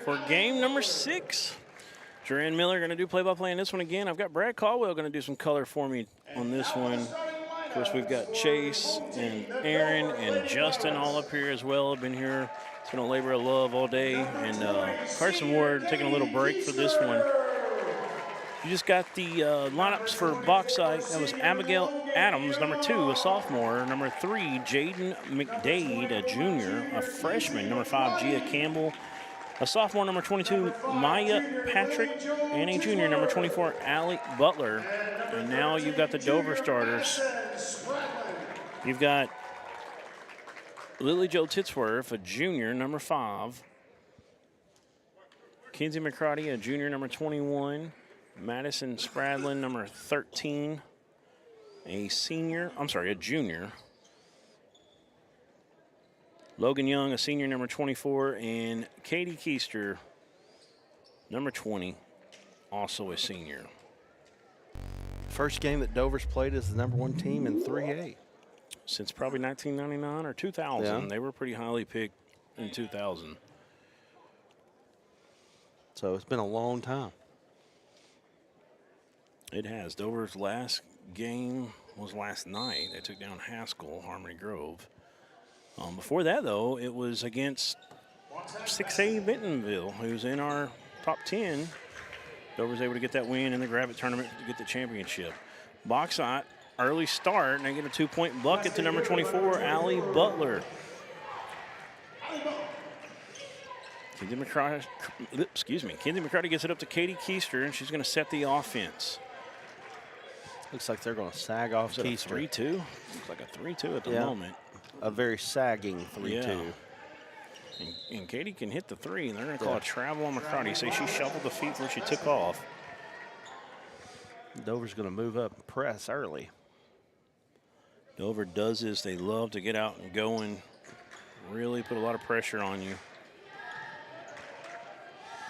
for game number 6. Duran Miller going to do play-by-play in this one again. I've got Brad Caldwell going to do some color for me on this one. Of course, we've got Chase and Aaron and Justin all up here as well. Have been here. It's been a labor of love all day. And Carson Ward taking a little break for this one. You just got the lineups for Bauxite. That was Abigail Adams, number 2, a sophomore. Number 3, Jaden McDade, a junior. A freshman, number 5, Gia Campbell. A sophomore, number 22, Maya Patrick. And a junior, number 24, Allie Butler. And now you've got the Dover starters. You've got Lily Jo Titsworth, a junior, number 5. Kinsey McCarty, a junior, number 21. Madison Spradlin, number 13. A junior. Logan Young, a senior, number 24. And Katie Keister, number 20, also a senior. First game that Dover's played as the number 1 team in 3A. Since probably 1999 or 2000. Yeah. They were pretty highly picked in 2000. So it's been a long time. It has. Dover's last game was last night. They took down Haskell, Harmony Grove. Before that, though, it was against 6A Bentonville, who's in our top 10. Dover's able to get that win in the Gravette tournament to get the championship. Bauxite, early start, and they get a 2-point bucket to number 24, Allie Butler. Kinsey McCarty gets it up to Katie Keister, and she's going to set the offense. Looks like they're going to sag off Keister. 3-2? Looks like a 3-2 at the moment. A very sagging 3-2. Yeah. And Katie can hit the 3, and they're going to call a travel on McCarty. Say she shuffled the feet when she took off. Dover's going to move up and press early. Dover does this. They love to get out and go and really put a lot of pressure on you.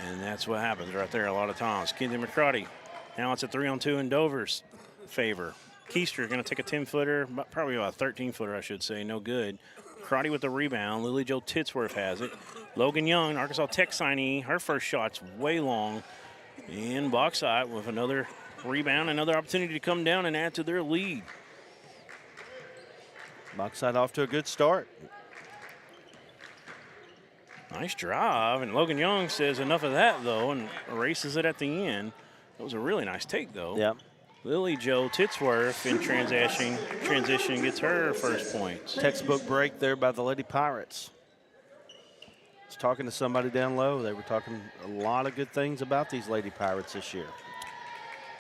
And that's what happens right there a lot of times. Kinsey McCarty. Now it's a 3-on-2 in Dover's favor. Keister going to take a 10-footer, probably about a 13-footer, I should say. No good. McCarty with the rebound. Lily Jo Titsworth has it. Logan Young, Arkansas Tech signee. Her first shot's way long. And Bauxite with another rebound, another opportunity to come down and add to their lead. Bauxite off to a good start. Nice drive, and Logan Young says enough of that, though, and erases it at the end. That was a really nice take, though. Yep. Lily Jo Titsworth in transition gets her first points. Textbook break there by the Lady Pirates. I was talking to somebody down low. They were talking a lot of good things about these Lady Pirates this year.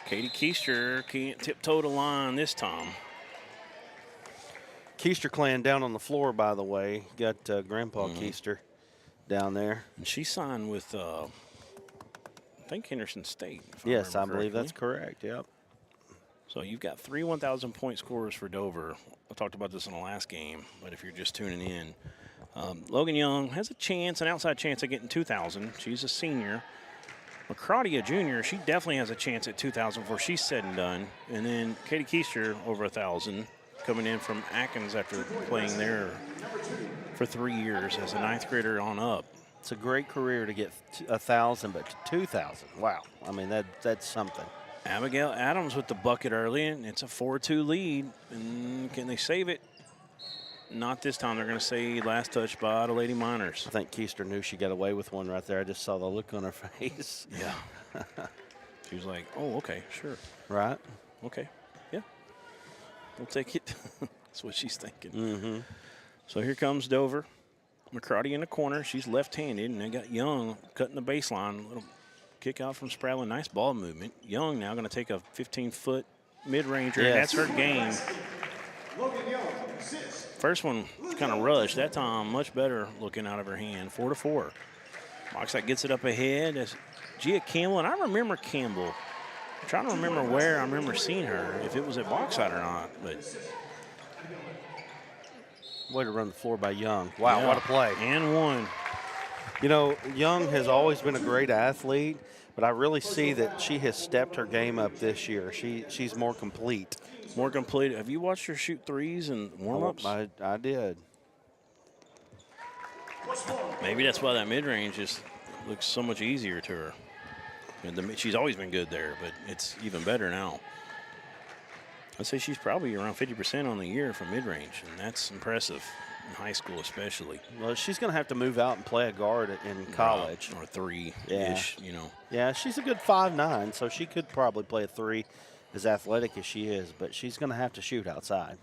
Katie Keister can't tiptoe the line this time. Keister clan down on the floor, by the way. Got Grandpa Keister down there. And she signed with, I think, Henderson State. Yes, I believe that's correct, yep. So you've got 3 1,000-point scorers for Dover. I talked about this in the last game, but if you're just tuning in, Logan Young has a chance, an outside chance of getting 2,000. She's a senior. McCarty, a junior, she definitely has a chance at 2,000 before she's said and done. And then Katie Keister over 1,000, coming in from Atkins after playing there for 3 years as a 9th grader on up. It's a great career to get 1,000, but 2,000, wow. I mean, that's something. Abigail Adams with the bucket early, and it's a 4-2 lead. And can they save it? Not this time. They're going to say last touch by the Lady Miners. I think Keister knew she got away with one right there. I just saw the look on her face. Yeah. She was like, oh, okay, sure. Right. Okay, yeah. We'll take it. That's what she's thinking. Mm-hmm. So here comes Dover. McCarty in the corner. She's left-handed, and they got Young cutting the baseline. Little kick out from Spradlin. Nice ball movement. Young now going to take a 15-foot mid-ranger. Yes. That's her game. First one kind of rushed. That time, much better looking out of her hand. 4-4. Bauxite gets it up ahead as Gia Campbell. And I remember Campbell. I'm trying to remember where I remember seeing her, if it was at Bauxite or not. But way to run the floor by Young. Wow, yeah, what a play. And one. You know, Young has always been a great athlete, but I really see that she has stepped her game up this year. She's more complete. More complete. Have you watched her shoot threes and warm-ups? I did. Maybe that's why that mid-range looks so much easier to her. And she's always been good there, but it's even better now. I'd say she's probably around 50% on the year from mid-range, and that's impressive in high school especially. Well, she's going to have to move out and play a guard in college. Or 3-ish, you know. Yeah, she's a good 5'9", so she could probably play a 3, as athletic as she is, but she's going to have to shoot outside.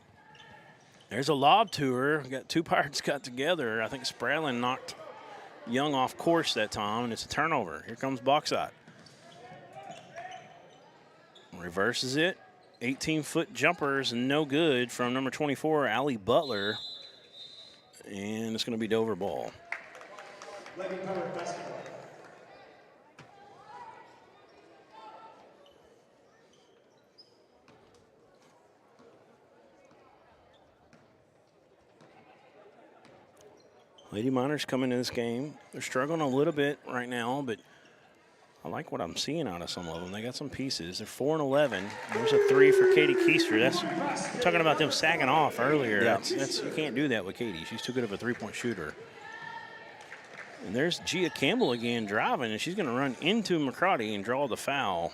There's a lob to her. Got two Pirates got together. I think Spradlin knocked Young off course that time, and it's a turnover. Here comes Bauxite. Reverses it. 18-foot jumpers, no good from number 24, Allie Butler. And it's going to be Dover ball. Lady Miners coming into this game. They're struggling a little bit right now, but I like what I'm seeing out of some of them. They got some pieces. They're 4-11. There's a 3 for Katie Keister. That's talking about them sagging off earlier. Yeah. You can't do that with Katie. She's too good of a three-point shooter. And there's Gia Campbell again driving, and she's going to run into McCrotty and draw the foul.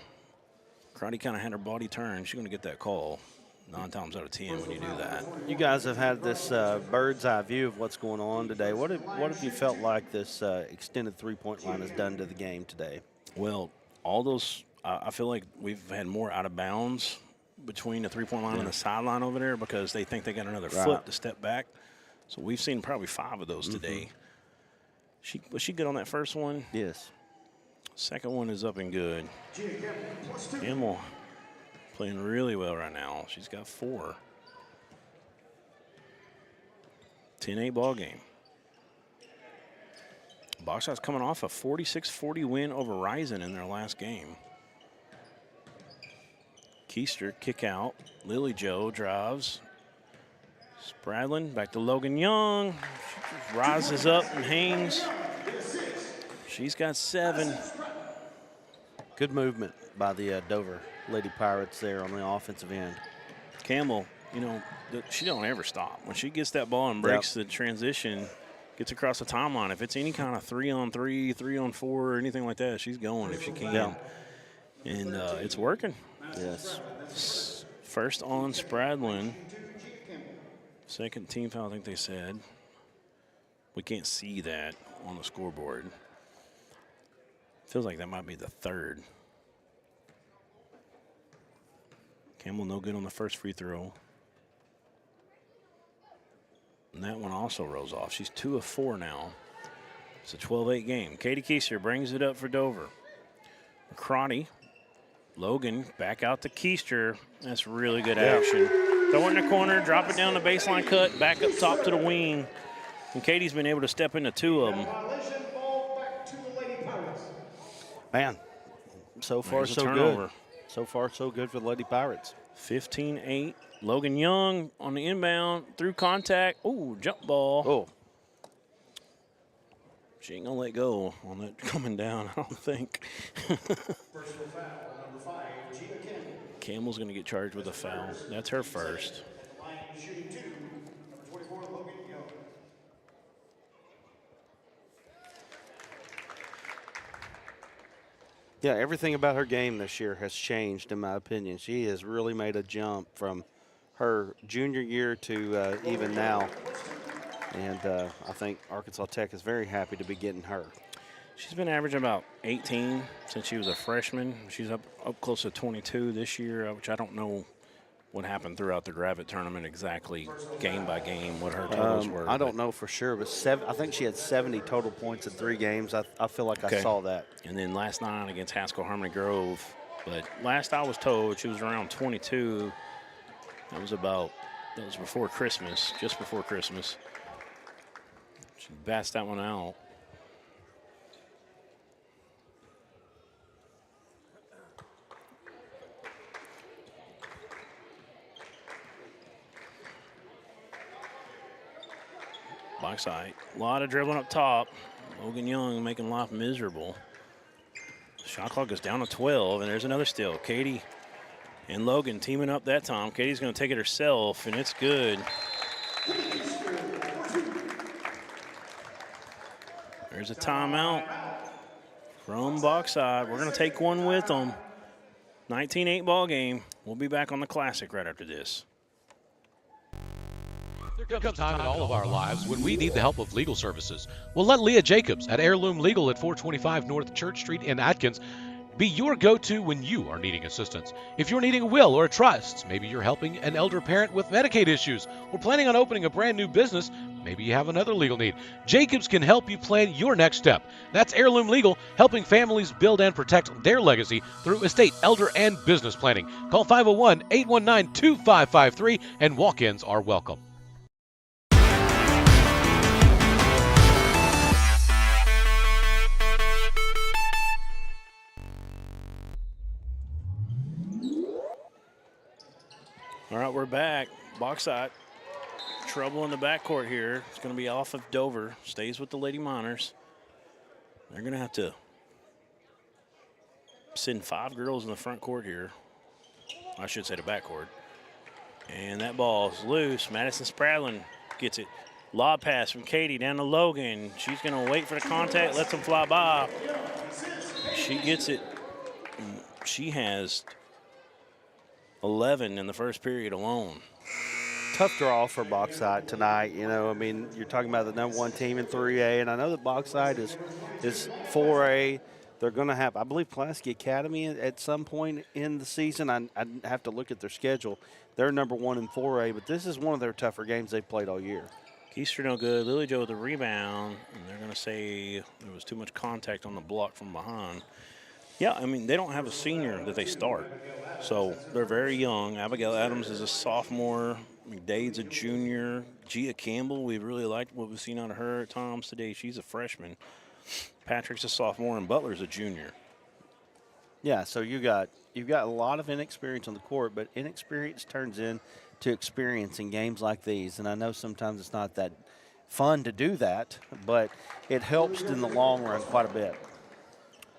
McCrotty kind of had her body turned. She's going to get that call 9 times out of 10 when you do that. You guys have had this bird's eye view of what's going on today. What have you felt like this extended three-point line has done to the game today? Well, all those, I feel like we've had more out of bounds between the three-point line and the sideline over there because they think they got another foot to step back. So we've seen probably 5 of those today. Was she good on that first one? Yes. Second one is up and good. Campbell playing really well right now. She's got 4. 10-8 ball game. Bauxite's coming off a 46-40 win over Rising in their last game. Keister kick out. Lily Jo drives. Spradlin back to Logan Young. She just rises up and hangs. She's got 7. Good movement by the Dover Lady Pirates there on the offensive end. Campbell, you know, she don't ever stop. When she gets that ball and breaks the transition, gets across the timeline, if it's any kind of 3-on-3, 3-on-4, or anything like that, she's going if she can. Yeah. And it's working. Yes. First on Spradlin. Second team foul, I think they said. We can't see that on the scoreboard. Feels like that might be the 3rd. Campbell no good on the first free throw. And that one also rolls off. She's 2 of 4 now. It's a 12-8 game. Katie Keister brings it up for Dover. McCrotty. Logan back out to Keister. That's really good action. Throw it in the corner, drop it down the baseline cut, back up top to the wing. And Katie's been able to step into 2 of them. Man, so far so good. So far so good for the Lady Pirates. 15-8. Logan Young on the inbound, through contact. Ooh, jump ball. Oh. She ain't going to let go on that coming down, I don't think. Campbell's going to get charged with a foul. That's her first. Yeah, everything about her game this year has changed, in my opinion. She has really made a jump from her junior year to even now. And I think Arkansas Tech is very happy to be getting her. She's been averaging about 18 since she was a freshman. She's up close to 22 this year, which I don't know what happened throughout the Gravette tournament exactly, game by game, what her totals were. I don't know for sure, but I think she had 70 total points in 3 games. I feel like I saw that. And then last night against Haskell Harmony Grove. But last I was told, she was around 22. That was before Christmas, just before Christmas. She bats that one out. Bauxite, a lot of dribbling up top. Logan Young making life miserable. Shot clock goes down to 12, and there's another steal. Katie and Logan teaming up that time. Katie's going to take it herself, and it's good. There's a timeout. from Bauxite. We're going to take one with them. 19-8 ball game. We'll be back on the Classic right after this. There comes a time in all of our lives when we need the help of legal services. Well, let Leah Jacobs at Heirloom Legal at 425 North Church Street in Atkins be your go-to when you are needing assistance. If you're needing a will or a trust, maybe you're helping an elder parent with Medicaid issues, or planning on opening a brand new business, maybe you have another legal need. Jacobs can help you plan your next step. That's Heirloom Legal, helping families build and protect their legacy through estate, elder, and business planning. Call 501-819-2553, and walk-ins are welcome. All right, we're back. Bauxite, trouble in the backcourt here. It's going to be off of Dover. Stays with the Lady Miners. They're going to have to send 5 girls in the front court here. I should say the backcourt. And that ball's loose. Madison Spradlin gets it. Lob pass from Katie down to Logan. She's going to wait for the contact, lets them fly by. She gets it. She has 11 in the first period alone. Tough draw for Bauxite tonight. You know, I mean, you're talking about the #1 team in 3A, and I know that Bauxite is 4A. They're going to have, I believe, Pulaski Academy at some point in the season. I have to look at their schedule. They're #1 in 4A, but this is one of their tougher games they've played all year. Keister no good. Lily Jo with the rebound, and they're going to say there was too much contact on the block from behind. Yeah, I mean, they don't have a senior that they start, so they're very young. Abigail Adams is a sophomore. McDade's a junior. Gia Campbell, we really liked what we've seen out of her at times today. She's a freshman. Patrick's a sophomore, and Butler's a junior. Yeah, so you've got a lot of inexperience on the court, but inexperience turns into experience in games like these. And I know sometimes it's not that fun to do that, but it helps in the long run quite a bit.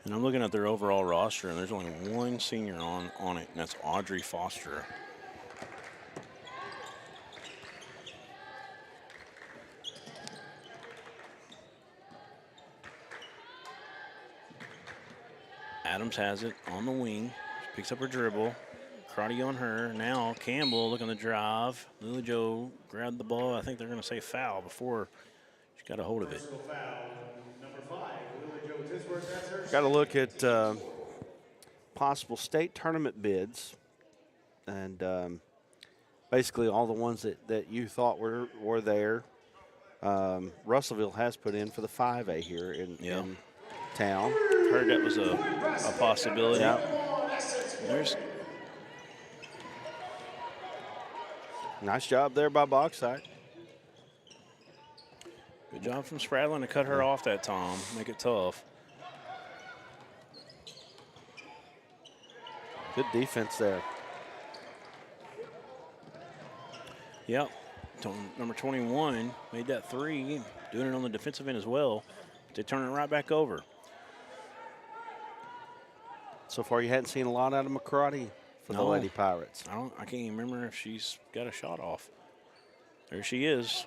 And I'm looking at their overall roster, and there's only one senior on it, and that's Audrey Foster. Adams has it on the wing. She picks up her dribble. Crotty on her. Now Campbell looking to drive. Lily Jo grabbed the ball. I think they're going to say foul before she got a hold of it. Got to look at possible state tournament bids, and basically all the ones that you thought were there. Russellville has put in for the 5A here in town. Heard that was a possibility. Yeah. There's nice job there by Bauxite. good job from Spradlin to cut her off that time, make it tough. Good defense there. Yep. Number 21 made that 3, doing it on the defensive end as well. They turn it right back over. So far, you hadn't seen a lot out of McCarty for the Lady Pirates. I can't even remember if she's got a shot off. There she is,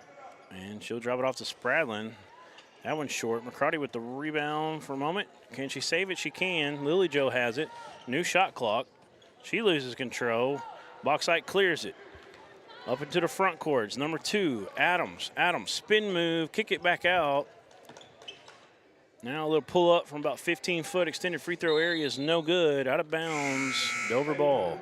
and she'll drop it off to Spradlin. That one's short. McCarty with the rebound for a moment. Can she save it? She can. Lily Jo has it. New shot clock. She loses control. Bauxite clears it. Up into the front court. It's number 2, Adams. Adams, spin move, kick it back out. Now a little pull up from about 15 foot. Extended free throw area is no good. Out of bounds. Dover ball.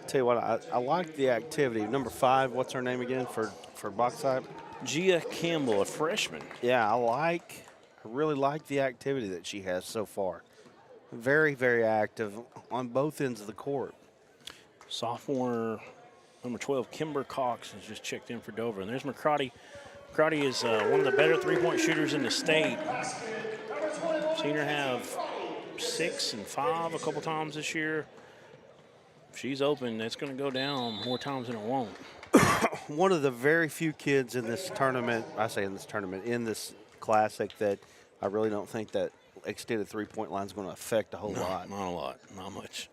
Tell you what, I like the activity. Number 5, what's her name again for Bauxite? Gia Campbell, a freshman. Yeah, I really like the activity that she has so far. Very, very active on both ends of the court. Sophomore, number 12, Kimber Cox has just checked in for Dover. And there's McCarty. McCarty is one of the better three-point shooters in the state. Seen her have 6 and 5 a couple times this year. If she's open, it's going to go down more times than it won't. One of the very few kids in this tournament, in this classic, that I really don't think that extended three-point line is going to affect a whole lot. Not a lot, not much.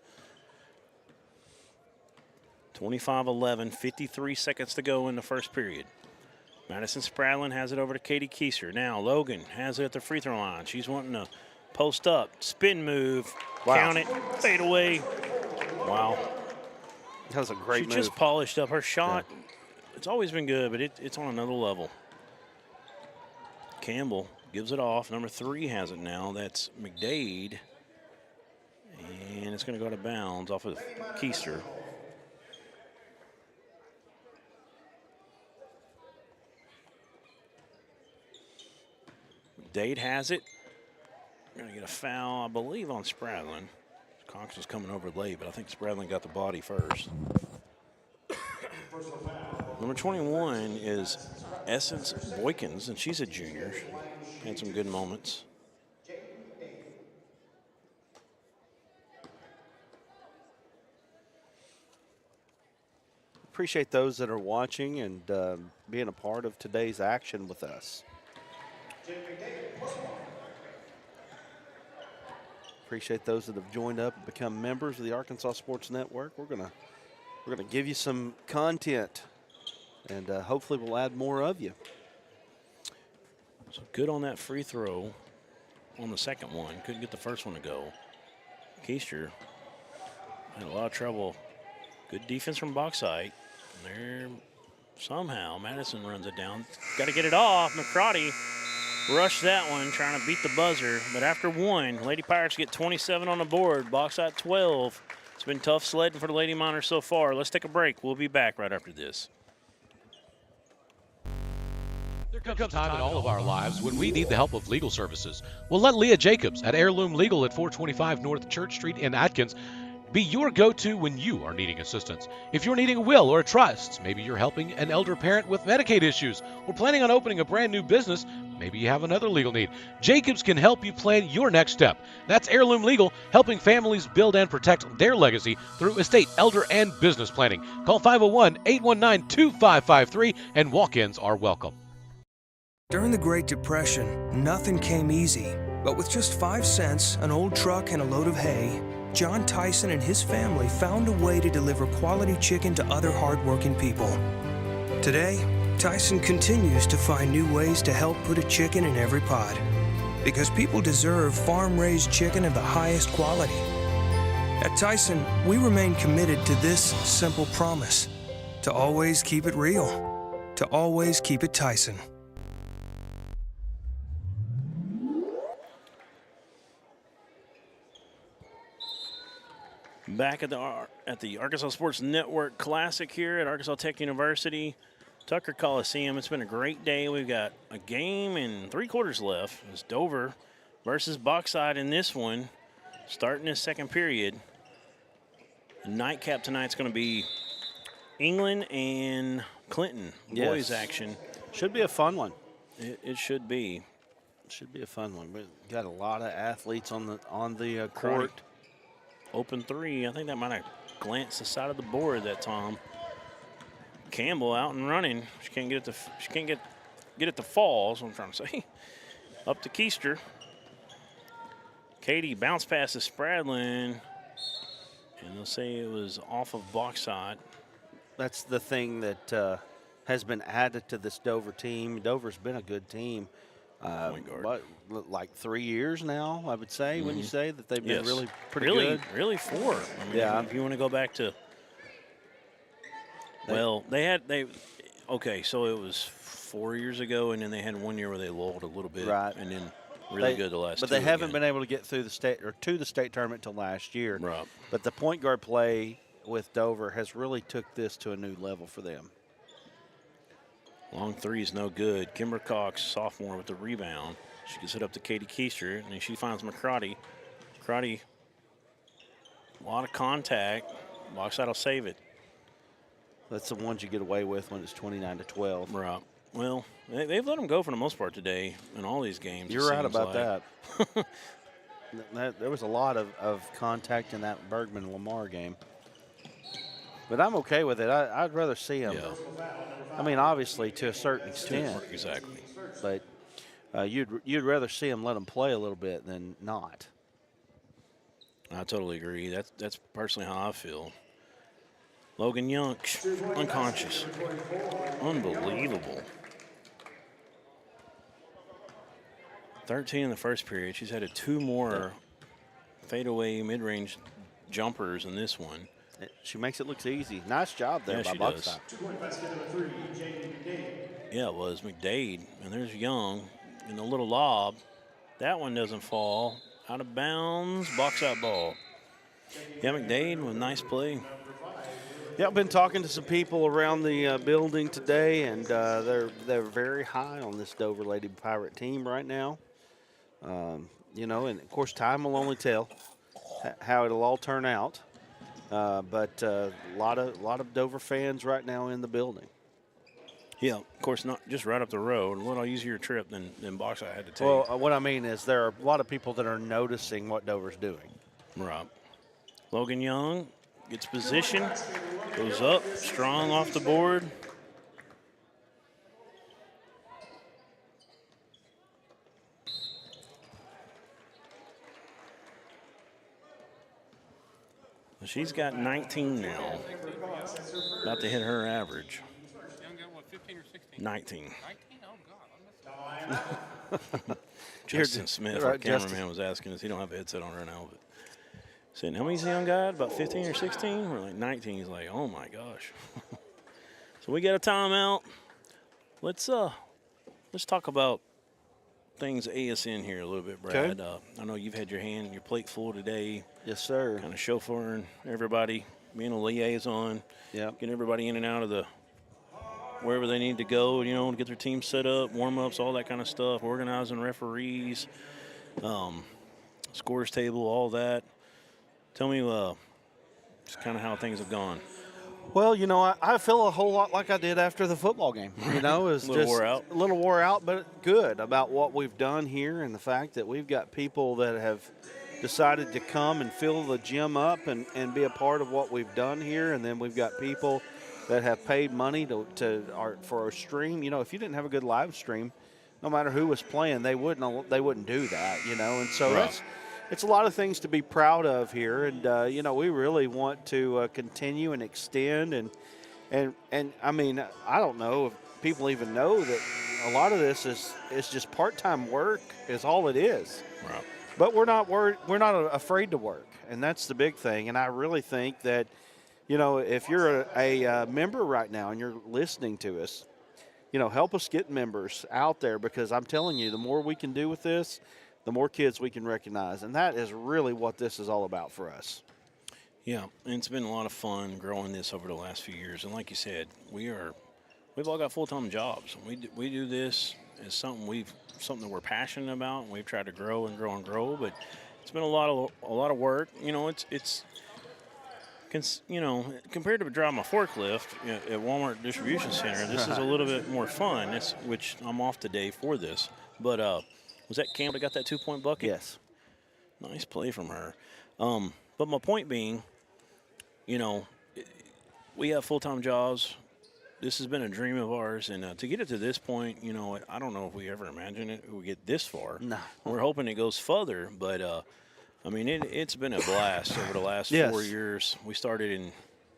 25-11, 53 seconds to go in the first period. Madison Spradlin has it over to Katie Keister. Now Logan has it at the free throw line. She's wanting to Post up, spin move, Wow. count it, fade away. Wow. That was a great She move. just polished up her shot. Yeah. It's always been good, but it's on another level. Campbell gives it off. Number 3 has it now. That's McDade. And it's going to go out of bounds off of Keister. McDade has it. We're going to get a foul, I believe, on Spradlin. Cox was coming over late, but I think Spradlin got the body first. Number 21 is Essence Boykins, and she's a junior. Had some good moments. Appreciate those that are watching and being a part of today's action with us. Appreciate those that have joined up and become members of the Arkansas Sports Network. We're gonna give you some content, and hopefully we'll add more of you. So good on that free throw on the second one. Couldn't get the first one to go. Keister had a lot of trouble. Good defense from Bauxite. There, somehow Madison runs it down. Got to get it off. McCrotty rushed that one, trying to beat the buzzer. But after one, Lady Pirates get 27 on the board. Bauxite 12. It's been tough sledding for the Lady Miners so far. Let's take a break. We'll be back right after this. There comes a time in all of our lives when we need the help of legal services. Well, let Leah Jacobs at Heirloom Legal at 425 North Church Street in Atkins be your go-to when you are needing assistance. If you're needing a will or a trust, maybe you're helping an elder parent with Medicaid issues, or planning on opening a brand new business, maybe you have another legal need. Jacobs can help you plan your next step. That's Heirloom Legal, helping families build and protect their legacy through estate, elder, and business planning. Call 501-819-2553, and walk-ins are welcome. During the Great Depression, nothing came easy. But with just 5 cents, an old truck, and a load of hay, John Tyson and his family found a way to deliver quality chicken to other hardworking people. Today, Tyson continues to find new ways to help put a chicken in every pot. Because people deserve farm-raised chicken of the highest quality. At Tyson, we remain committed to this simple promise: to always keep it real, to always keep it Tyson. Back at the Arkansas Sports Network Classic here at Arkansas Tech University, Tucker Colosseum. It's been a great day. We've got a game and 3 quarters left. It's Dover versus Bauxite in this one, starting this second period. The nightcap tonight's going to be England and Clinton. Yes. Boys action. Should be a fun one. It should be. Should be a fun one. We've got a lot of athletes on the court. Open 3. I think that might have glanced the side of the board that time. Campbell out and running. She can't get it to fall, is what I'm trying to say. Up to Keister. Katie bounce passes Spradlin. And they'll say it was off of Bauxite. That's the thing that has been added to this Dover team. Dover's been a good team. Point guard. Like 3 years now, I would say, when you say that they've been really pretty really, good. Really 4. I mean, yeah. If you want to go back to, okay, so it was 4 years ago, and then they had 1 year where they lulled a little bit. Right. And then really good the last 2 But they haven't again. been able to get through to the state tournament till last year. Right. But the point guard play with Dover has really took this to a new level for them. Long 3 is no good. Kimber Cox, sophomore, with the rebound. She gets it up to Katie Keister, and then she finds McCrotty. McCrotty, a lot of contact. Bauxite will save it. That's the ones you get away with when it's 29-12. Right. Well, they've let them go for the most part today in all these games. You're right about that. There was a lot of contact in that Bergman-Lamar game. But I'm okay with it. I'd rather see them. Yeah. I mean, obviously, to a certain extent. Exactly. But you'd rather see them let them play a little bit than not. I totally agree. That's personally how I feel. Logan Young, unconscious. Unbelievable. 13 in the first period. She's had 2 more fadeaway mid-range jumpers in this one. She makes it look easy. Nice job there by Bauxite. Yeah, it was McDade. And there's Young in the little lob. That one doesn't fall. Out of bounds, Bauxite ball. Yeah, McDade with a nice play. Yeah, I've been talking to some people around the building today, and they're very high on this Dover Lady Pirate team right now. You know, and of course, time will only tell how it'll all turn out. But a lot of Dover fans right now in the building. Yeah, of course, not just right up the road. A little easier trip than Bauxite had to take. Well, what I mean is there are a lot of people that are noticing what Dover's doing. Right. Logan Young gets position, goes up, strong off the board. Well, she's got 19 now. About to hit her average. 19. 19? Oh, God. Justin Smith, our cameraman, was asking us. He don't have a headset on right now, but saying, how many's Young got? About 15 or 16? We're like 19. He's like, oh my gosh. So we got a timeout. Let's talk about things ASN here a little bit, Brad. Okay. I know you've had your plate full today. Yes, sir. Kind of chauffeuring everybody, being a liaison. Yep. Getting everybody in and out of the wherever they need to go, you know, to get their team set up, warm-ups, all that kind of stuff, organizing referees, scores table, all that. Tell me just kind of how things have gone. Well, you know, I feel a whole lot like I did after the football game. You know, it's A little just wore out. a little wore out, but good about what we've done here and the fact that we've got people that have decided to come and fill the gym up and be a part of what we've done here. And then we've got people that have paid money for a stream. You know, if you didn't have a good live stream, no matter who was playing, they wouldn't do that. You know, and so Right. it's a lot of things to be proud of here. And you know, we really want to continue and extend and I mean, I don't know if people even know that a lot of this is just part-time work is all it is. Right. But we're not afraid to work, and that's the big thing. And I really think that, you know, if you're a member right now and you're listening to us, you know, help us get members out there, because I'm telling you, the more we can do with this, the more kids we can recognize. And that is really what this is all about for us. Yeah, and it's been a lot of fun growing this over the last few years. And like you said, we've all got full-time jobs. We do this as something that we're passionate about, and we've tried to grow and grow and grow. But it's been a lot of work. You know, you know, compared to driving a forklift at Walmart Distribution Center, this is a little bit more fun. Which I'm off today for this. But was that Campbell that got that 2-point bucket? Yes. Nice play from her. But my point being, you know, we have full-time jobs. This has been a dream of ours, and to get it to this point, you know, I don't know if we ever imagined it we get this far. No. We're hoping it goes further, but I mean, it's been a blast over the last 4 years. We started in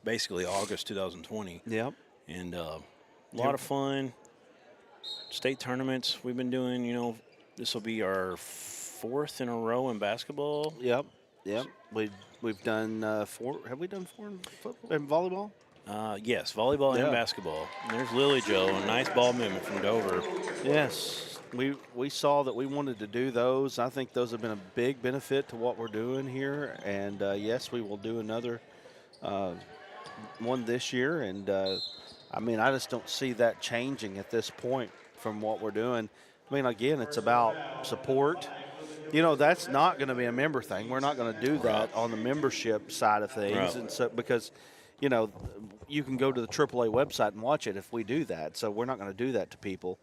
basically August 2020. Yep. And a lot of fun. State tournaments we've been doing, you know, this will be our 4th in a row in basketball. Yep. We've done 4. Have we done 4 in football and volleyball? Yes, volleyball and basketball. And there's Lily Joe, a nice ball movement from Dover. Yes. We saw that we wanted to do those. I think those have been a big benefit to what we're doing here. And, yes, we will do another one this year. And, I mean, I just don't see that changing at this point from what we're doing. I mean, again, it's about support. You know, that's not going to be a member thing. We're not going to do that on the membership side of things. Right. And so, because, you know, you can go to the AAA website and watch it if we do that. So we're not going to do that to people.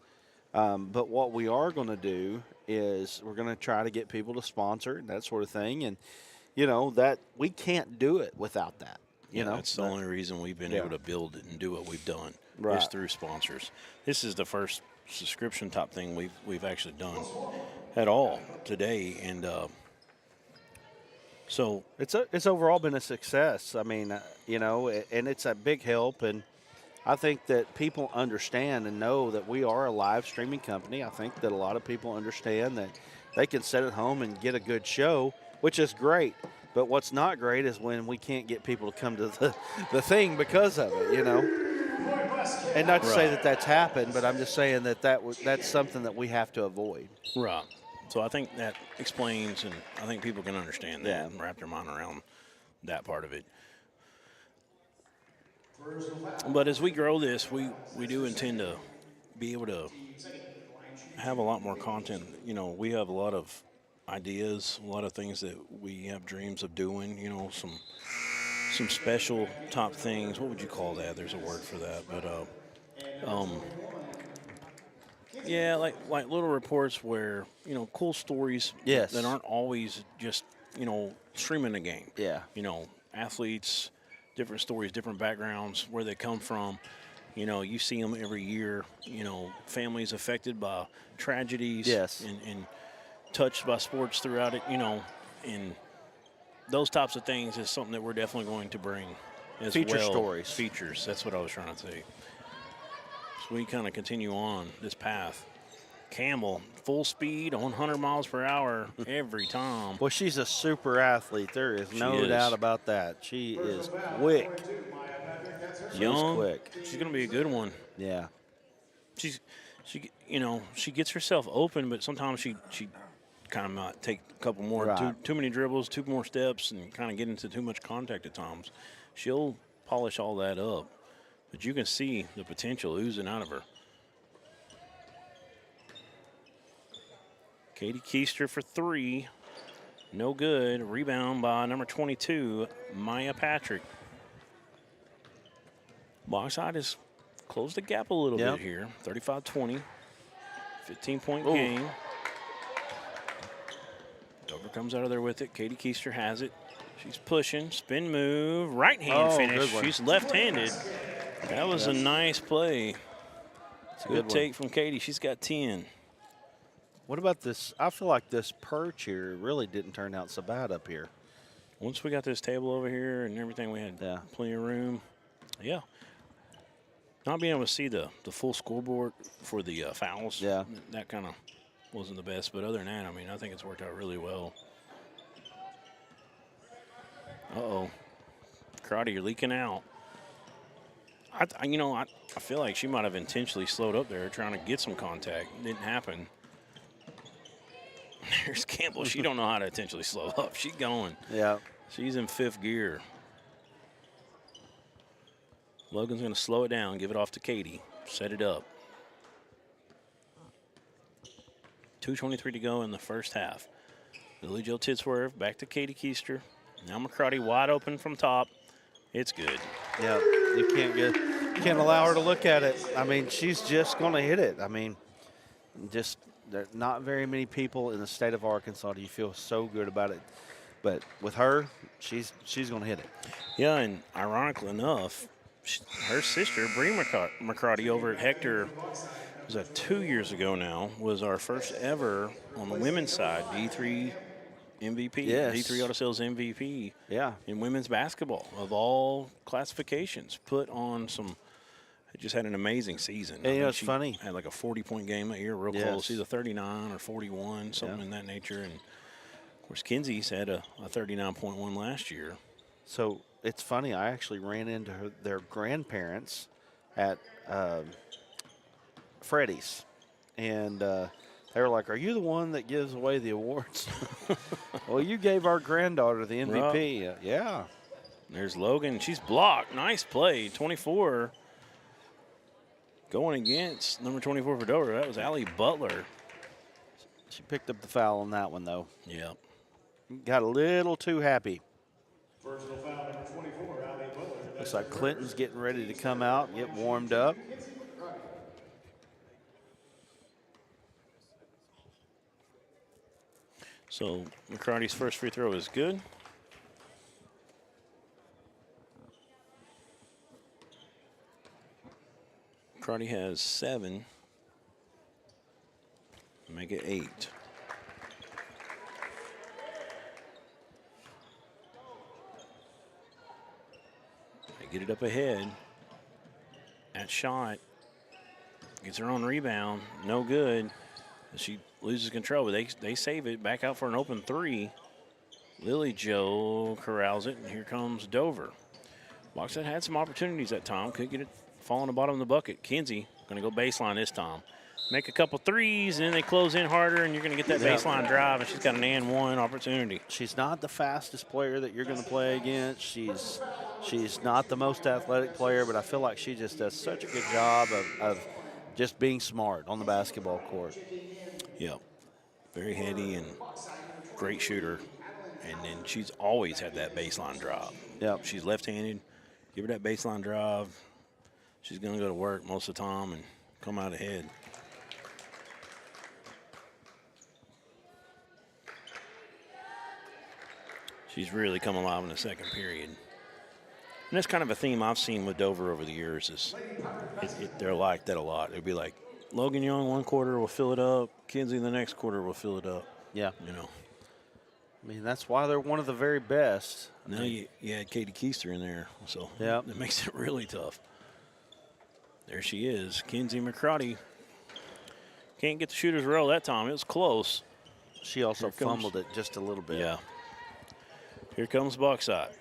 But what we are going to do is we're going to try to get people to sponsor and that sort of thing. And, you know, that we can't do it without that. You know, that's the only reason we've been able to build it and do what we've done is through sponsors. This is the first subscription type thing we've actually done at all today, and so it's overall been a success. I mean, you know, and it's a big help, and I think that people understand and know that we are a live streaming company. I think that a lot of people understand that they can sit at home and get a good show, which is great. But what's not great is when we can't get people to come to the thing because of it, you know. And not to say that that's happened, but I'm just saying that that's something that we have to avoid. Right. So I think that explains, and I think people can understand that and wrap their mind around that part of it. But as we grow this, we do intend to be able to have a lot more content. You know, we have a lot of ideas, a lot of things that we have dreams of doing, you know, some special top things. What would you call that? There's a word for that. But yeah, like little reports where, you know, cool stories that aren't always just, you know, streaming the game. Yeah. You know, athletes, different stories, different backgrounds, where they come from. You know, you see them every year, you know, families affected by tragedies and touched by sports throughout it, you know, and those types of things is something that we're definitely going to bring as Feature well. stories. Features, that's what I was trying to say. So we kind of continue on this path. Campbell, full speed, 100 miles per hour every time. Well, she's a super athlete. There is no doubt about that. She is quick. Young. Quick. She's going to be a good one. Yeah. She, you know, she gets herself open, but sometimes she kind of might take a couple more, too many dribbles, 2 more steps, and kind of get into too much contact at times. She'll polish all that up, but you can see the potential oozing out of her. Katie Keister for 3. No good. Rebound by number 22, Maya Patrick. Bauxite has closed the gap a little bit here. 35-20. 15-point game. Dover comes out of there with it. Katie Keister has it. She's pushing. Spin move. Right hand finish. She's left-handed. That was a nice play. Good take from Katie. She's got 10. What about this? I feel like this perch here really didn't turn out so bad up here. Once we got this table over here and everything, we had plenty of room. Yeah. Not being able to see the full scoreboard for the fouls, that kind of wasn't the best. But other than that, I mean, I think it's worked out really well. Uh-oh. Karate, you're leaking out. I feel like she might have intentionally slowed up there trying to get some contact. It didn't happen. There's Campbell. She don't know how to intentionally slow up. She's going. Yeah. She's in 5th gear. Logan's going to slow it down, give it off to Katie, set it up. 2:23 to go in the first half. Lily Jo Tidsworth back to Katie Keister. Now McCarty wide open from top. It's good. Yeah, you can't allow her to look at it. I mean, she's just going to hit it. I mean, just there are not very many people in the state of Arkansas do you feel so good about it. But with her, she's going to hit it. Yeah, and ironically enough, her sister, Bree McCarty, over at Hector, was that 2 years ago now, was our first ever on the women's side D3 MVP, D3 Auto Sales MVP in women's basketball of all classifications. Put on some, just had an amazing season. And you know, it's funny. Had like a 40-point game that year, real close, either 39 or 41, something in that nature. And, of course, Kinsey's had a 39.1 last year. So it's funny. I actually ran into their grandparents at Freddie's, and they were like, "Are you the one that gives away the awards?" Well, you gave our granddaughter the MVP. Yeah. There's Logan. She's blocked. Nice play. 24. Going against number 24 for Dover. That was Allie Butler. She picked up the foul on that one, though. Yeah. Got a little too happy. Personal foul number 24, Allie Butler. Looks like Clinton's getting ready to come out and get warmed up. So McCarty's first free throw is good. McCarty has 7. Make it 8. They get it up ahead. That shot gets her on rebound. No good. She loses control, but they save it back out for an open three. Lily Jo corrals it, and here comes Dover. Bauxite had some opportunities that time. Could get it fall on the bottom of the bucket. Kinsey going to go baseline this time. Make a couple threes, and then they close in harder, and you're going to get that baseline drive, and she's got an and one opportunity. She's not the fastest player that you're going to play against. She's not the most athletic player, but I feel like she just does such a good job of just being smart on the basketball court. Yeah, very heady and great shooter. And then she's always had that baseline drive. Yep. She's left-handed. Give her that baseline drive. She's going to go to work most of the time and come out ahead. She's really come alive in the second period. And that's kind of a theme I've seen with Dover over the years is they're like that a lot. It'd be like Logan Young one quarter will fill it up. Kinsey the next quarter will fill it up. Yeah. You know. I mean, that's why they're one of the very best. Now you had Katie Keister in there, so yep. That makes it really tough. There she is, Kinsey McCrotty. Can't get the shooter's roll that time. It was close. She also fumbled it just a little bit. Yeah. Here comes Bauxite.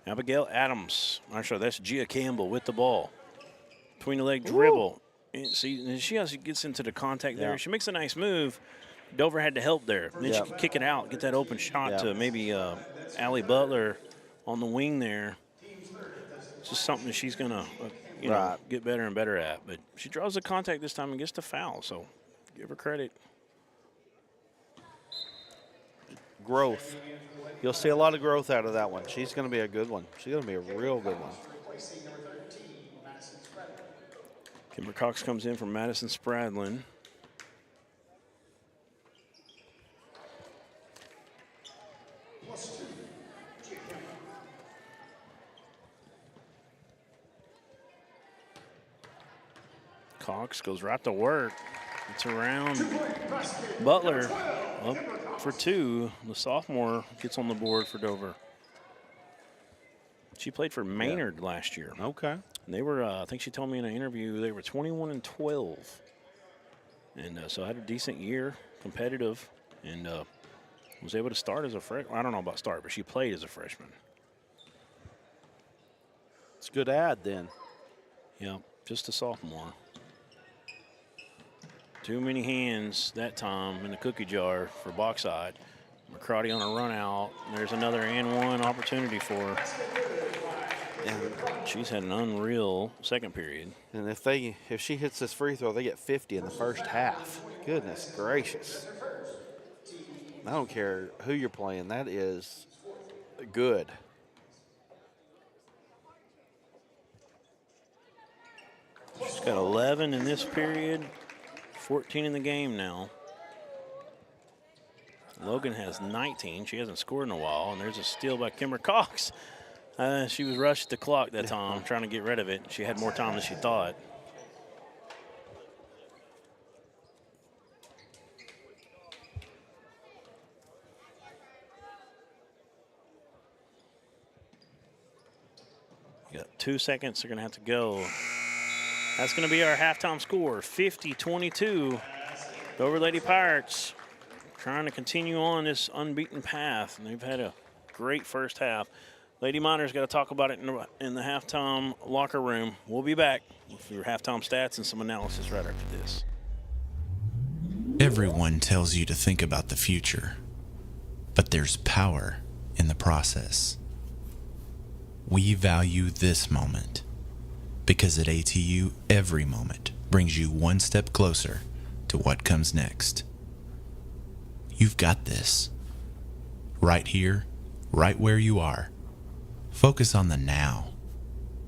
Abigail Adams. I'm sorry, that's Gia Campbell with the ball. Between the leg dribble. And she also gets into the contact there. She makes a nice move. Dover had to help there. And then she could kick it out, get that open shot to maybe Allie Butler on the wing there. It's just something that she's going to get better and better at. But she draws the contact this time and gets the foul, so give her credit. Growth. You'll see a lot of growth out of that one. She's going to be a good one. She's going to be a real good one. Kimber Cox comes in from Madison Spradlin. Cox goes right to work. It's around Butler up for two. The sophomore gets on the board for Dover. She played for Maynard last year. Okay. And they were, I think she told me in an interview, they were 21-12. And so had a decent year, competitive, and was able to start as a freshman. I don't know about start, but she played as a freshman. It's a good ad then. Yeah, just a sophomore. Too many hands that time in the cookie jar for Bauxite. McCrotty on a run out. There's another and one opportunity for her. And she's had an unreal second period. And if she hits this free throw, they get 50 in the first half. Goodness gracious. I don't care who you're playing. That is good. She's got 11 in this period, 14 in the game now. Logan has 19. She hasn't scored in a while, and there's a steal by Kimber Cox. She was rushed the clock that time, trying to get rid of it. She had more time than she thought. You got 2 seconds. They're going to have to go. That's going to be our halftime score, 50-22. Dover Lady Pirates trying to continue on this unbeaten path, and they've had a great first half. Lady Miners got to talk about it in the halftime locker room. We'll be back with your halftime stats and some analysis right after this. Everyone tells you to think about the future, but there's power in the process. We value this moment because at ATU, every moment brings you one step closer to what comes next. You've got this. Right here, right where you are. Focus on the now,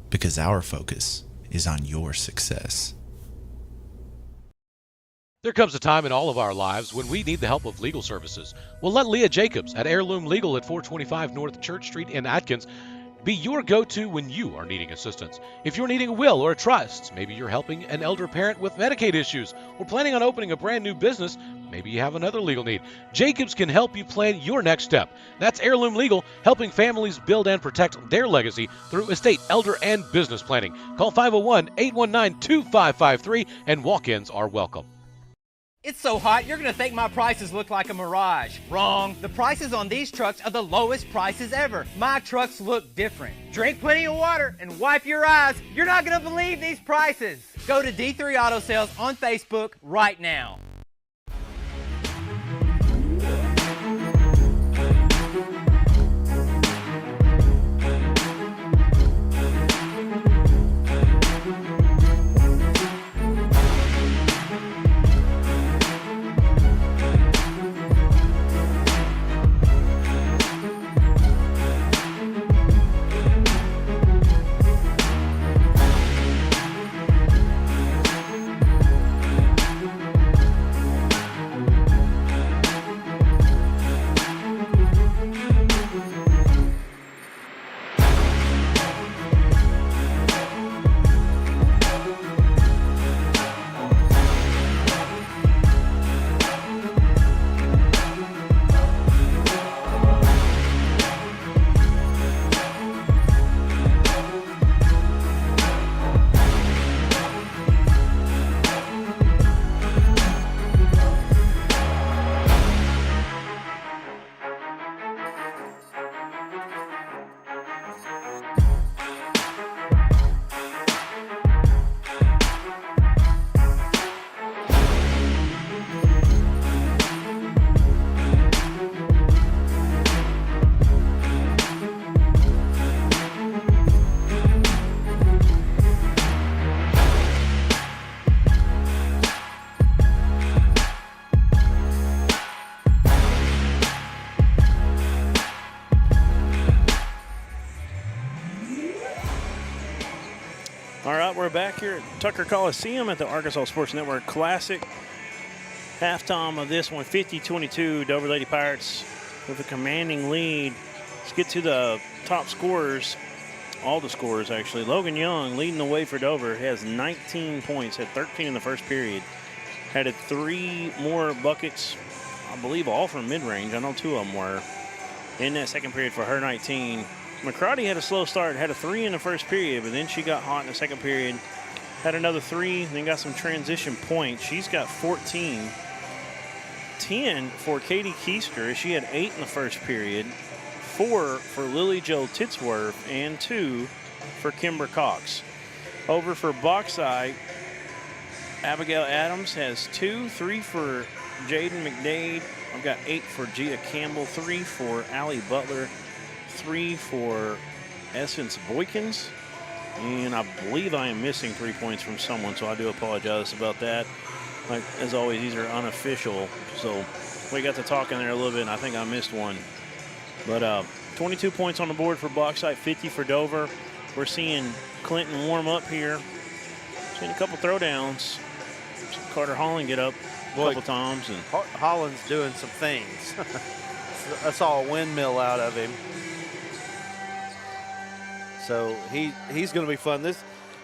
because our focus is on your success. There comes a time in all of our lives when we need the help of legal services. Well, let Leah Jacobs at Heirloom Legal at 425 North Church Street in Atkins be your go-to when you are needing assistance. If you're needing a will or a trust, maybe you're helping an elder parent with Medicaid issues, or planning on opening a brand new business, maybe you have another legal need. Jacobs can help you plan your next step. That's Heirloom Legal, helping families build and protect their legacy through estate, elder, and business planning. Call 501-819-2553, and walk-ins are welcome. It's so hot, you're gonna think my prices look like a mirage. Wrong. The prices on these trucks are the lowest prices ever. My trucks look different. Drink plenty of water and wipe your eyes. You're not gonna believe these prices. Go to D3 Auto Sales on Facebook right now. All right, we're back here at Tucker Colosseum at the Arkansas Sports Network Classic. Halftime of this one, 50-22, Dover Lady Pirates with a commanding lead. Let's get to the top scorers, all the scorers actually. Logan Young leading the way for Dover, has 19 points, had 13 in the first period. Had 3 more buckets, I believe all from mid-range. I know 2 of them were in that second period for her 19. McCarty had a slow start, had a 3 in the first period, but then she got hot in the second period. Had another 3, then got some transition points. She's got 14. 10 for Katie Keister. She had 8 in the first period. 4 for Lily Jo Titsworth, and 2 for Kimber Cox. Over for Bauxite, Abigail Adams has 2, 3 for Jaden McDade. I've got 8 for Gia Campbell, 3 for Allie Butler, 3 for Essence Boykins, and I believe I am missing 3 points from someone, so I do apologize about that. Like, as always, these are unofficial, so we got to talking there a little bit, and I think I missed one. But 22 points on the board for Bauxite, 50 for Dover. We're seeing Clinton warm up here. Seeing a couple throwdowns. Carter Holland get up a couple times. And Holland's doing some things. I saw a windmill out of him. So he's going to be fun.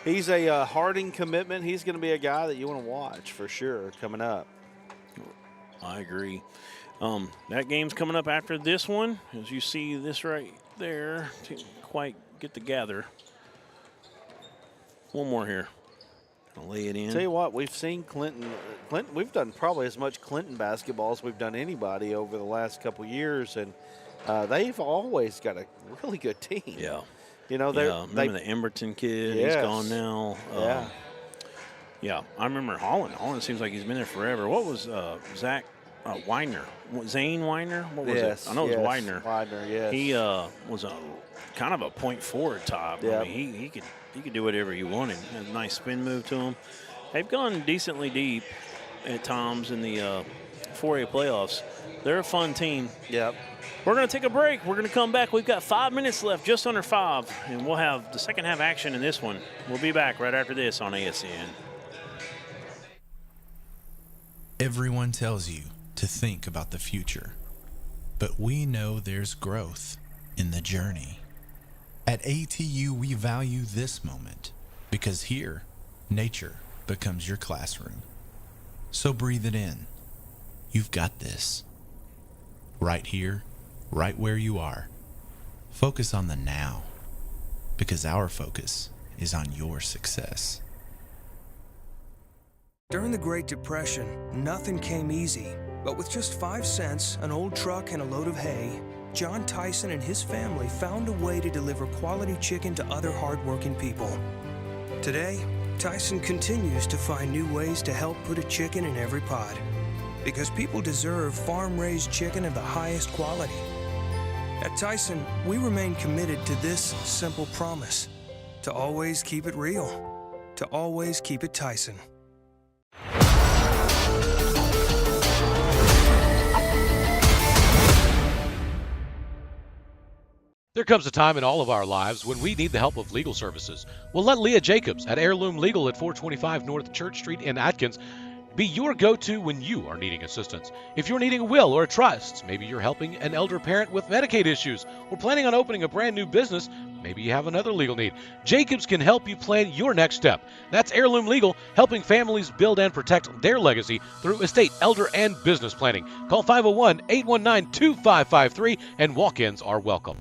He's a Harding commitment. He's going to be a guy that you want to watch for sure coming up. I agree. That game's coming up after this one. As you see this right there, didn't quite get the gather. One more here. I'll lay it in. Tell you what, we've seen Clinton. We've done probably as much Clinton basketball as we've done anybody over the last couple years, and they've always got a really good team. Yeah. You know, remember the Emberton kid? Yes. He's gone now. Yeah. Yeah, I remember Holland. Holland seems like he's been there forever. What was Zach Weiner? Zane Weiner? What was it? I know it was Weiner. Weiner, yes. He was a kind of a point forward type. Yep. I mean, he could do whatever he wanted. Had a nice spin move to him. They've gone decently deep at times in the 4A playoffs. They're a fun team. Yep. We're going to take a break. We're going to come back. We've got 5 minutes left, just under 5, and we'll have the second half action in this one. We'll be back right after this on ASN. Everyone tells you to think about the future, but we know there's growth in the journey. At ATU, we value this moment because here, nature becomes your classroom. So breathe it in. You've got this. Right here, right where you are. Focus on the now, because our focus is on your success. During the Great Depression, nothing came easy. But with just 5 cents, an old truck, and a load of hay, John Tyson and his family found a way to deliver quality chicken to other hardworking people. Today, Tyson continues to find new ways to help put a chicken in every pot. Because people deserve farm-raised chicken of the highest quality. At Tyson, we remain committed to this simple promise: to always keep it real, to always keep it Tyson. There comes a time in all of our lives when we need the help of legal services. Well, let Leah Jacobs at Heirloom Legal at 425 North Church Street in Atkins be your go-to when you are needing assistance. If you're needing a will or a trust, maybe you're helping an elder parent with Medicaid issues, or planning on opening a brand new business, maybe you have another legal need, Jacobs can help you plan your next step. That's Heirloom Legal, helping families build and protect their legacy through estate, elder, and business planning. Call 501-819-2553, and walk-ins are welcome.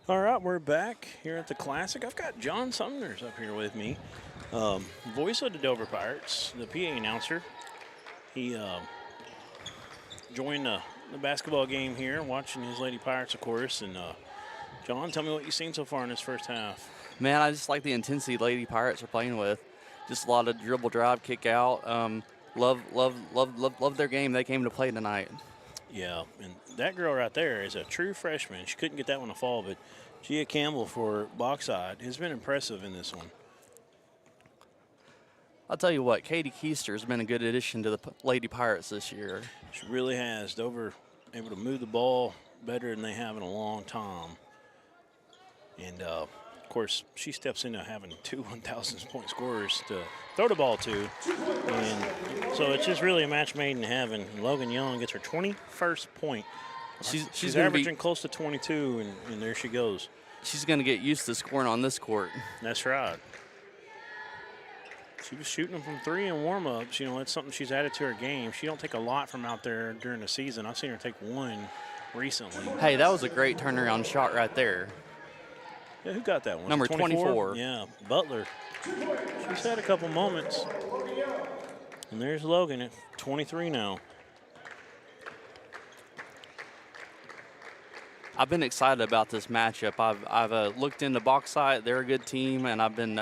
All right, we're back here at the Classic. I've got John Sumners up here with me, voice of the Dover Pirates, the PA announcer. He joined the basketball game here, watching his Lady Pirates, of course. And John, tell me what you've seen so far in this first half. Man, I just like the intensity Lady Pirates are playing with. Just a lot of dribble, drive, kick out. Love their game. They came to play tonight. Yeah, and that girl right there is a true freshman. She couldn't get that one to fall, but Gia Campbell for Bauxite has been impressive in this one. I'll tell you what, Katie Keister has been a good addition to the Lady Pirates this year. She really has. Dover able to move the ball better than they have in a long time. And, of course, she steps into having 2 1,000-point scorers to throw the ball to. And so it's just really a match made in heaven. Logan Young gets her 21st point. She's averaging close to 22, and there she goes. She's going to get used to scoring on this court. That's right. She was shooting them from 3 in warm-ups. You know, it's something she's added to her game. She don't take a lot from out there during the season. I've seen her take 1 recently. Hey, that was a great turnaround shot right there. Yeah, who got that one? Number 24. Yeah, Butler. She's had a couple moments. And there's Logan at 23 now. I've been excited about this matchup. I've looked into Bauxite. They're a good team, and I've been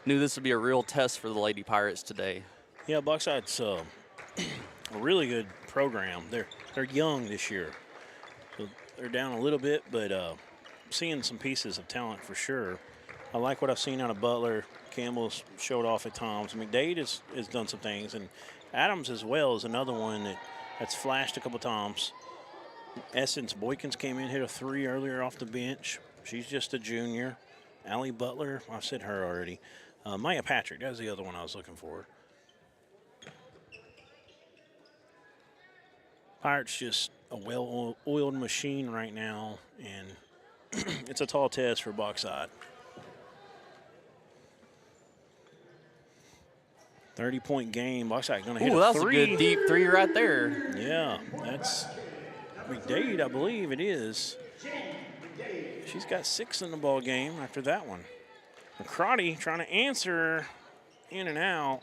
knew this would be a real test for the Lady Pirates today. Yeah, Bauxite's a really good program. They're young this year, so they're down a little bit, but seeing some pieces of talent for sure. I like what I've seen out of Butler. Campbell's showed off at times. McDade has done some things, and Adams as well is another one that's flashed a couple times. Essence Boykins came in, hit a 3 earlier off the bench. She's just a junior. Allie Butler, I've said her already. Maya Patrick, that was the other one I was looking for. Pirates just a well-oiled machine right now, and it's a tall test for Bauxite. 30-point game. Bauxite going to hit a 3. That was a good deep 3 right there. Yeah, that's McDade, I believe it is. She's got 6 in the ball game after that one. McCrotty trying to answer in and out.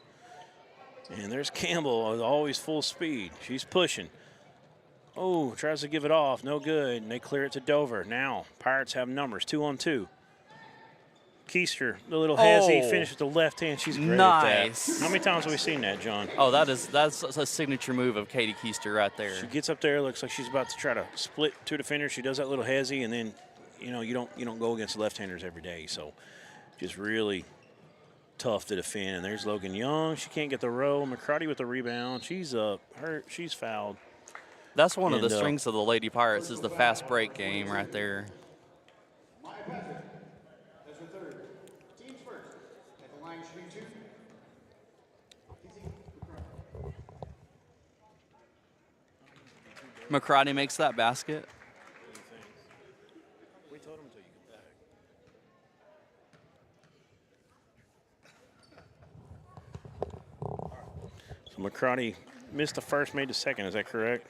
And there's Campbell, always full speed. She's pushing. Oh, tries to give it off. No good. And they clear it to Dover. Now, Pirates have numbers. 2-on-2. Keister, the little hezzy, finish with the left hand. She's great at that. How many times have we seen that, John? Oh, that's a signature move of Katie Keister right there. She gets up there, looks like she's about to try to split 2 defenders. She does that little hezzy, and then, you know, you don't go against left-handers every day. So just really tough to defend. And there's Logan Young. She can't get the row. McCrotty with the rebound. She's she's fouled. That's one of the strengths of the Lady Pirates is the fast break game right there. McCrotty makes that basket. We told him until you get back. So McCrotty missed the first, made the second. Is that correct?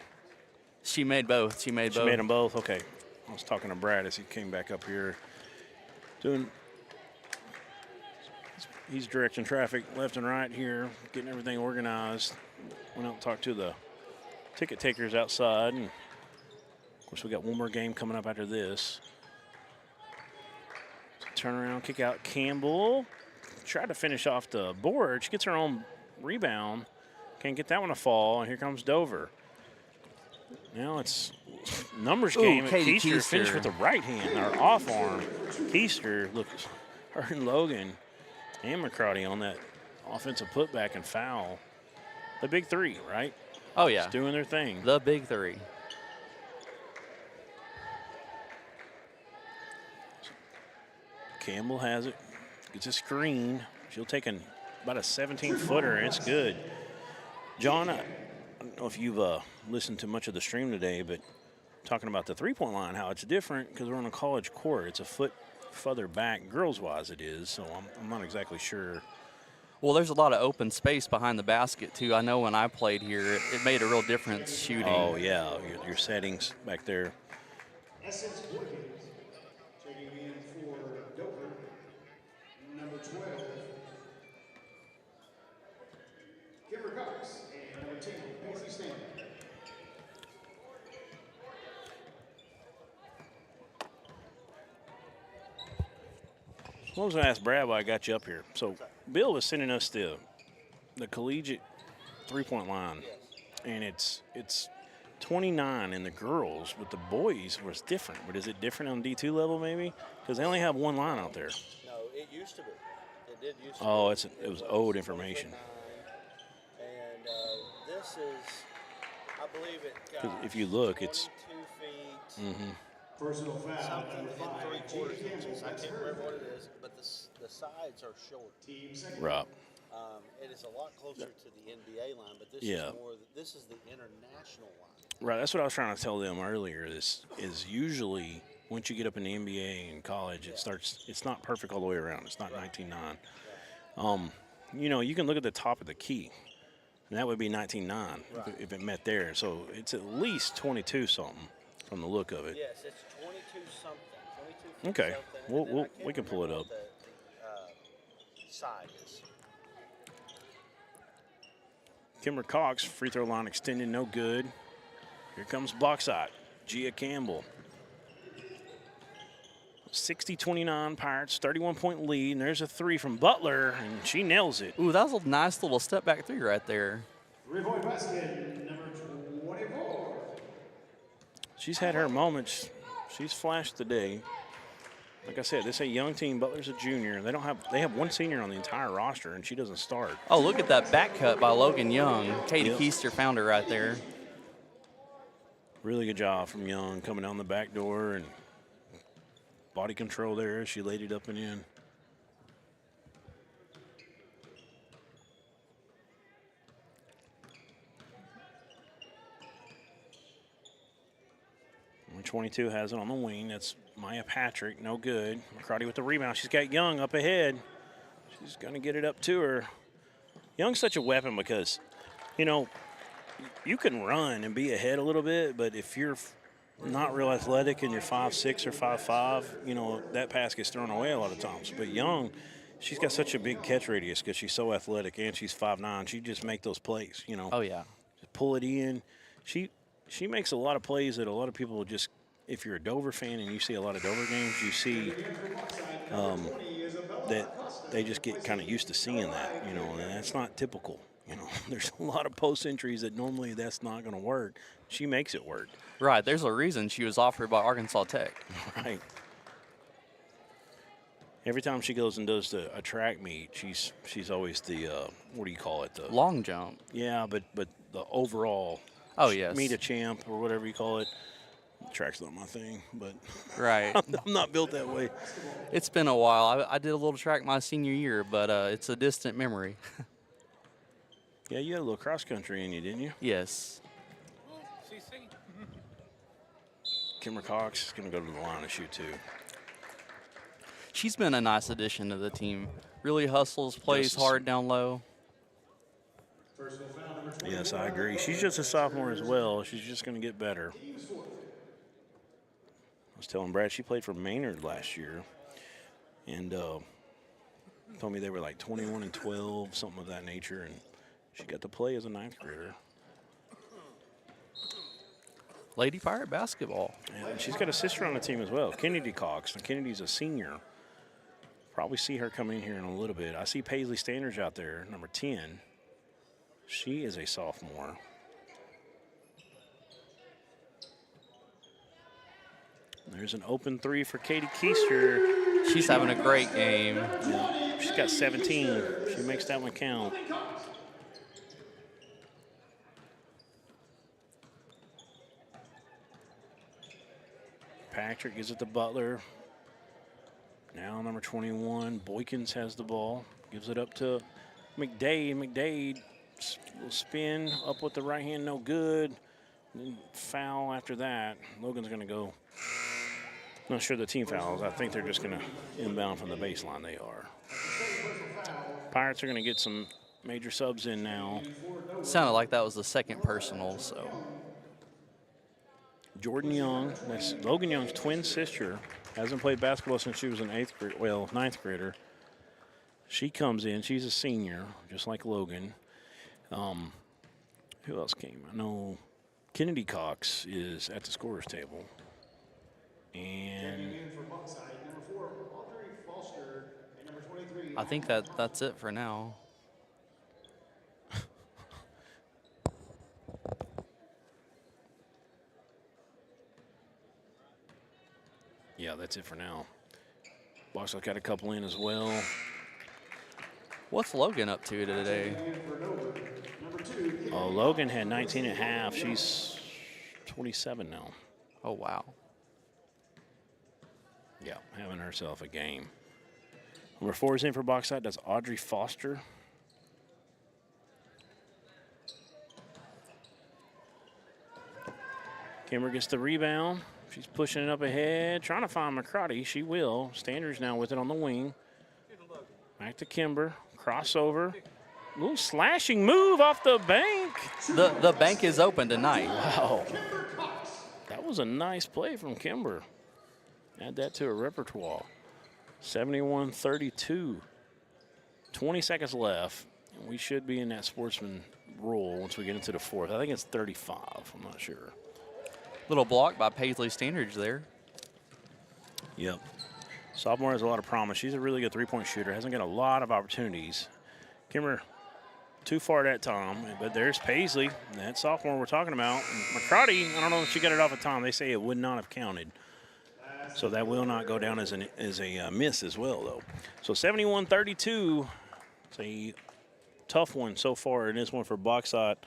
She made both. She made them both? Okay. I was talking to Brad as he came back up here. He's directing traffic left and right here, getting everything organized. Went out and talked to the ticket takers outside. And of course, we got one more game coming up after this. Turn around, kick out Campbell. Tried to finish off the board. She gets her own rebound. Can't get that one to fall. And here comes Dover. Now it's numbers game. Keister finished with the right hand, or off arm. Keister, look, her and Logan and McCrotty on that offensive putback and foul. The big 3, right? Oh, yeah. Just doing their thing. The big 3. Campbell has it. Gets a screen. She'll take about a 17-footer, and it's good. John, I don't know if you've listened to much of the stream today, but talking about the three-point line, how it's different because we're on a college court. It's a foot further back, girls-wise it is, so I'm not exactly sure. Well, there's a lot of open space behind the basket, too. I know when I played here, it made a real difference shooting. Oh, yeah, your settings back there. Essence Boykins checking in for Dover, number 12. Kimber Cox and number 10, Paisley Stanley. I was going to ask Brad why I got you up here. So Bill was sending us the collegiate three-point line, and it's 29 in the girls, but the boys was different. But is it different on D2 level maybe? Because they only have one line out there. No, it used to be. It did used to Oh, be. it was old information. And this is, I believe it. 'Cause if you look, it's 22 feet. Personal foul. Something Number in 5, 3/4 Gina Campbell. inches. I That's can't her remember what foul. it is, but the sides are short. Team second. Rob. It is a lot closer to the NBA line, but this Yeah. is more. This is the international line. Right, that's what I was trying to tell them earlier. This is usually once you get up in the NBA and college, it starts. It's not perfect all the way around. It's not 19.9. You know, you can look at the top of the key, and that would be 19.9 if it met there. So it's at least 22 something from the look of it. Yes, it's 22 something. 22 feet Okay, something. And then I can't we can pull it remember up. what the side is. Kimber Cox, free throw line extended, no good. Here comes Bauxite, Gia Campbell. 60-29 Pirates, 31-point lead, and there's a three from Butler, and she nails it. Ooh, that was a nice little step back three right there. 3-point basket, number 24. She's had her moments. She's flashed today. Like I said, this is a young team. Butler's a junior. They have one senior on the entire roster, and she doesn't start. Oh, look at that back cut by Logan Young. Katie Yep. Keister found her right there. Really good job from Young coming down the back door and body control there. She laid it up and in. Number 22 has it on the wing. That's Maya Patrick, no good. McCarty with the rebound. She's got Young up ahead. She's going to get it up to her. Young's such a weapon because, you know, you can run and be ahead a little bit, but if you're not real athletic and you're 5'6" or 5'5", you know, that pass gets thrown away a lot of times. But Young, she's got such a big catch radius because she's so athletic and she's 5'9". She just make those plays, you know. Oh, yeah. Just pull it in. She makes a lot of plays that a lot of people just, if you're a Dover fan and you see a lot of Dover games, you see that they just get kind of used to seeing that, you know, and that's not typical. You know, there's a lot of post entries that normally that's not going to work. She makes it work. Right. There's a reason she was offered by Arkansas Tech. Right. Every time she goes and does a track meet, she's always the what do you call it? The Long jump. Yeah, but the overall. Oh, yes. Meet a champ or whatever you call it. Track's not my thing, but Right. I'm not built that way. It's been a while. I did a little track my senior year, but it's a distant memory. Yeah, you had a little cross country in you, didn't you? Yes. Kimber Cox is going to go to the line to shoot too. She's been a nice addition to the team. Really hustles, plays Justice. hard down low. Yes, I agree. She's just a sophomore as well. She's just going to get better. I was telling Brad she played for Maynard last year, and told me they were like 21-12, something of that nature, and she got to play as a ninth grader. Lady Pirate basketball. And she's got a sister on the team as well, Kennedy Cox. And Kennedy's a senior. Probably see her coming in here in a little bit. I see Paisley Standers out there, number 10. She is a sophomore. There's an open three for Katie Keister. She's having a great game. Yeah, she's got 17. She makes that one count. Patrick gives it to Butler. Now number 21, Boykins has the ball. Gives it up to McDade. McDade will spin up with the right hand, no good. Then foul after that. Logan's going to go. Not sure the team fouls. I think they're just going to inbound from the baseline. They are. Pirates are going to get some major subs in now. Sounded like that was the second personal, so. Jordan Young, that's Logan Young's twin sister, hasn't played basketball since she was an ninth grader. She comes in, she's a senior, just like Logan. Who else came? I know Kennedy Cox is at the scorer's table. And For Bauxite, number 4, Audrey Foster I think that's it for now. Yeah, that's it for now. Bauxite got a couple in as well. What's Logan up to today? Oh, Logan had 19 and a half. She's 27 now. Oh, wow. Yeah, having herself a game. Number 4 is in for Bauxite. That's Audrey Foster. Kimber gets the rebound. She's pushing it up ahead, trying to find McCrotty. She will. Standers now with it on the wing. Back to Kimber. Crossover. Little slashing move off the bank. The bank is open tonight. Wow. That was a nice play from Kimber. Add that to her repertoire. 71-32. 20 seconds left. And we should be in that sportsman rule once we get into the fourth. I think it's 35. I'm not sure. Little block by Paisley Standridge there. Yep. Sophomore has a lot of promise. She's a really good three-point shooter. Hasn't got a lot of opportunities. Kimber too far that time, but there's Paisley. That sophomore we're talking about. McCrotty, I don't know if she got it off of time. They say it would not have counted. So that will not go down as a miss as well, though. So 71-32. It's a tough one so far in this one for Bauxite.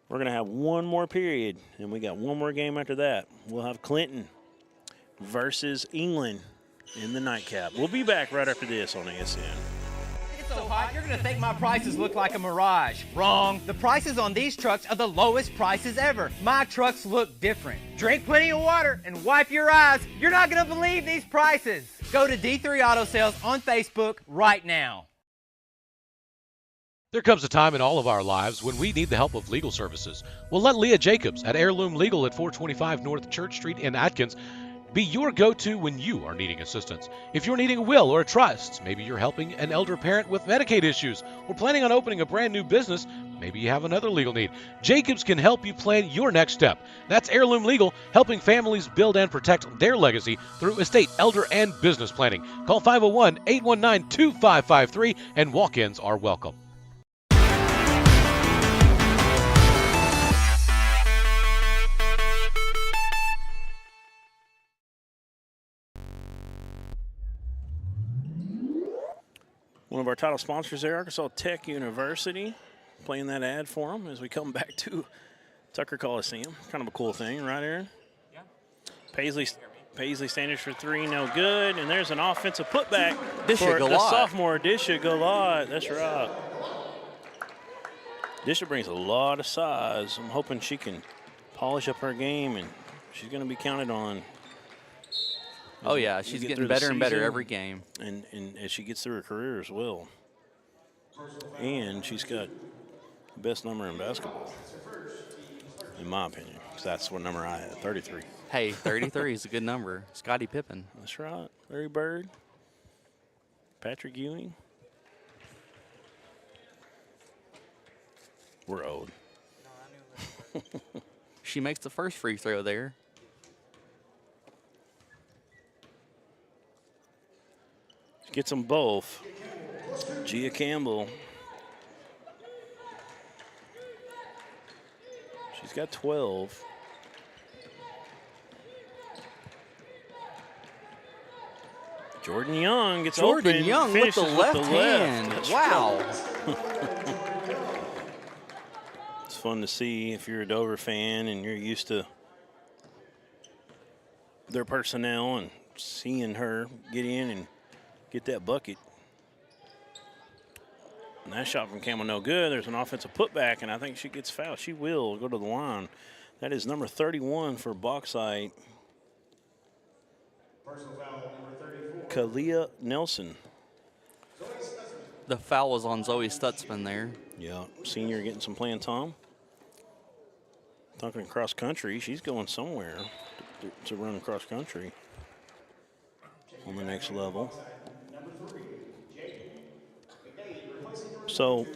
We're going to have one more period, and we got one more game after that. We'll have Clinton versus England in the nightcap. We'll be back right after this on ASN. It's so hot, you're gonna think my prices look like a mirage. Wrong. The prices on these trucks are the lowest prices ever. My trucks look different. Drink plenty of water and wipe your eyes. You're not gonna believe these prices. Go to D3 Auto Sales on Facebook right now. There comes a time in all of our lives when we need the help of legal services. Well, let Leah Jacobs at Heirloom Legal at 425 North Church Street in Atkins be your go-to when you are needing assistance. If you're needing a will or a trust, maybe you're helping an elder parent with Medicaid issues, or planning on opening a brand new business, maybe you have another legal need. Jacobs can help you plan your next step. That's Heirloom Legal, helping families build and protect their legacy through estate, elder, and business planning. Call 501-819-2553, and walk-ins are welcome. One of our title sponsors there, Arkansas Tech University, playing that ad for them as we come back to Tucker Colosseum. Kind of a cool thing, right, Aaron? Yeah. Paisley Standish for three, no good. And there's an offensive putback for the sophomore, Disha Galot. That's right. Disha brings a lot of size. I'm hoping she can polish up her game, and she's going to be counted on. Oh, yeah, she's getting better and better every game. And as she gets through her career as well. And she's got the best number in basketball, in my opinion, because that's what number I had, 33. Hey, 33 is a good number. Scottie Pippen. That's right. Larry Bird, Patrick Ewing. We're old. She makes the first free throw there. Gets them both. Gia Campbell. She's got 12. Jordan Young gets open. Jordan Young with the left hand. Wow. It's fun to see if you're a Dover fan and you're used to their personnel and seeing her get in and get that bucket. And that shot from Campbell no good. There's an offensive putback, and I think she gets fouled. She will go to the line. That is number 31 for Bauxite. Personal foul, number 34. Kalia Nelson. The foul was on Zoe Stutzman there. Yeah, senior getting some playing time. Talking cross country, she's going somewhere to run cross country on the next level. So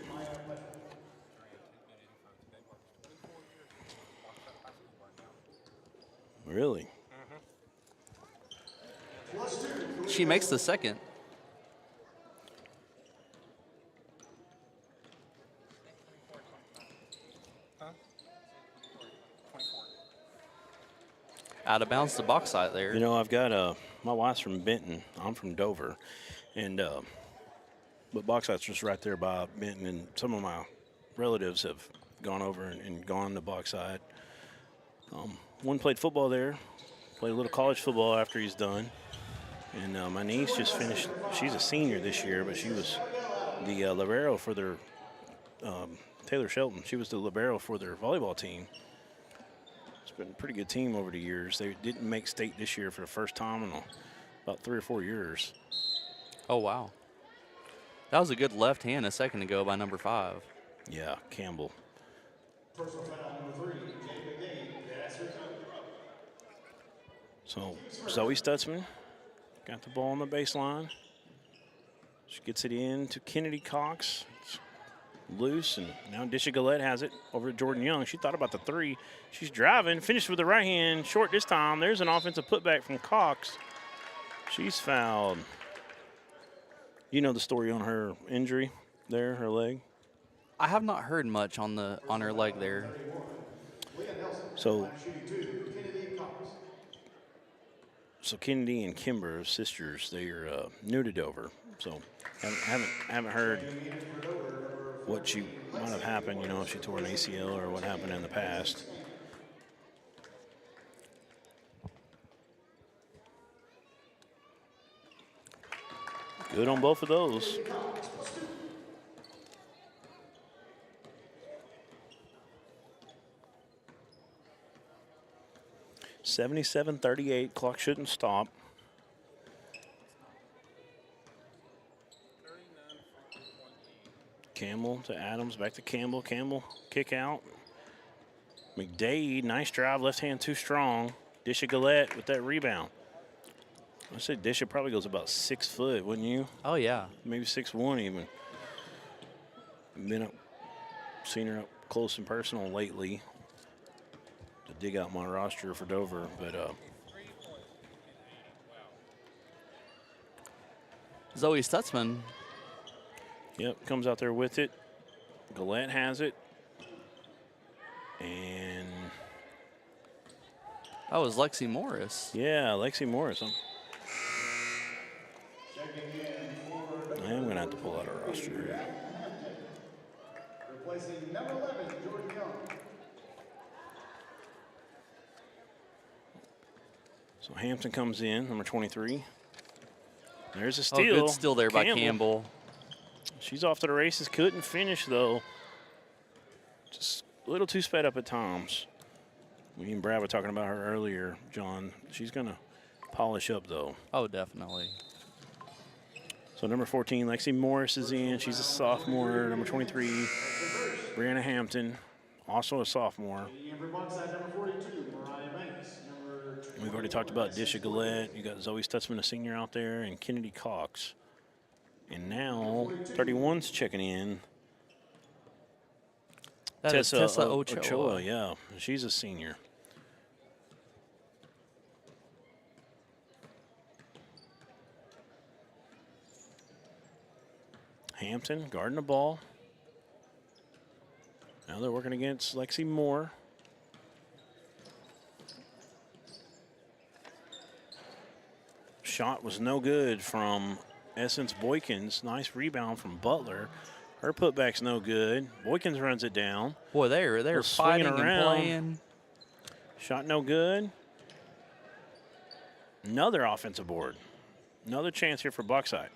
really? She makes the second. out of bounds to Bauxite there. You know, I've got my wife's from Benton. I'm from Dover, and but Bauxite's just right there by Benton, and some of my relatives have gone over and gone to Bauxite. One played football there, played a little college football after he's done, and my niece just finished. She's a senior this year, but she was the libero for their Taylor Shelton. She was the libero for their volleyball team. It's been a pretty good team over the years. They didn't make state this year for the first time in about 3 or 4 years. Oh, wow. That was a good left hand a second ago by number 5. Yeah, Campbell. Personal foul number 3, Jacob Day, pass return. So Zoe Stutzman got the ball on the baseline. She gets it in to Kennedy Cox. It's loose, and now Disha Gillette has it over to Jordan Young. She thought about the 3. She's driving, finished with the right hand, short this time. There's an offensive putback from Cox. She's fouled. You know the story on her injury there, her leg? I have not heard much on her leg there. So Kennedy and Kimber are sisters. They are new to Dover, so haven't heard what she might have happened. You know, if she tore an ACL or what happened in the past. Good on both of those. $77-38. Clock shouldn't stop. Campbell to Adams, back to Campbell. Campbell, kick out. McDade, nice drive, left hand too strong. Disha Gillette with that rebound. I said Disha probably goes about 6 foot, wouldn't you? Oh, yeah. Maybe 6'1" even. Seen her up close and personal lately to dig out my roster for Dover, but Zoe Stutzman. Yep, comes out there with it. Gillette has it. And that was Lexi Morris. Yeah, Lexi Morris. I am going to have to pull out a roster here. Replacing number 11, Jordan Young. So Hampton comes in, number 23. There's a Oh, steal. good steal there by Campbell. She's off to the races. Couldn't finish, though. Just a little too sped up at times. Me and Brad were talking about her earlier, John. She's going to polish up, though. Oh, definitely. So number 14, Lexi Morris is in. She's a sophomore. Number 23, Brianna Hampton, also a sophomore. We've already talked about Disha Gillette. You got Zoe Stutzman, a senior out there, and Kennedy Cox. And now 31's checking in. That is Tessa Ochoa. Yeah, she's a senior. Hampton guarding the ball. Now they're working against Lexi Moore. Shot was no good from Essence Boykins. Nice rebound from Butler. Her putback's no good. Boykins runs it down. Boy, they're fighting and playing. Shot no good. Another offensive board. Another chance here for Bauxite.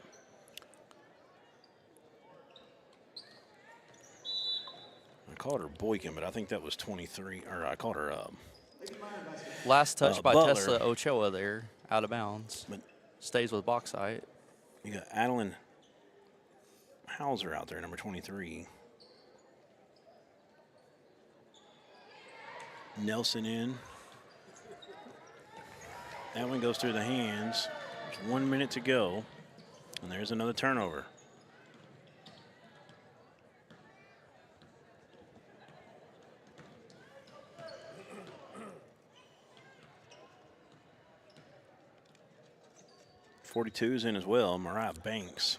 I called her Boykin, but I think that was 23. Or I called her last touch by Butler. Tessa Ochoa there, out of bounds. But stays with Bauxite. You got Adeline Hauser out there, number 23. Nelson in. That one goes through the hands. There's 1 minute to go. And there's another turnover. .42's in as well, Mariah Banks.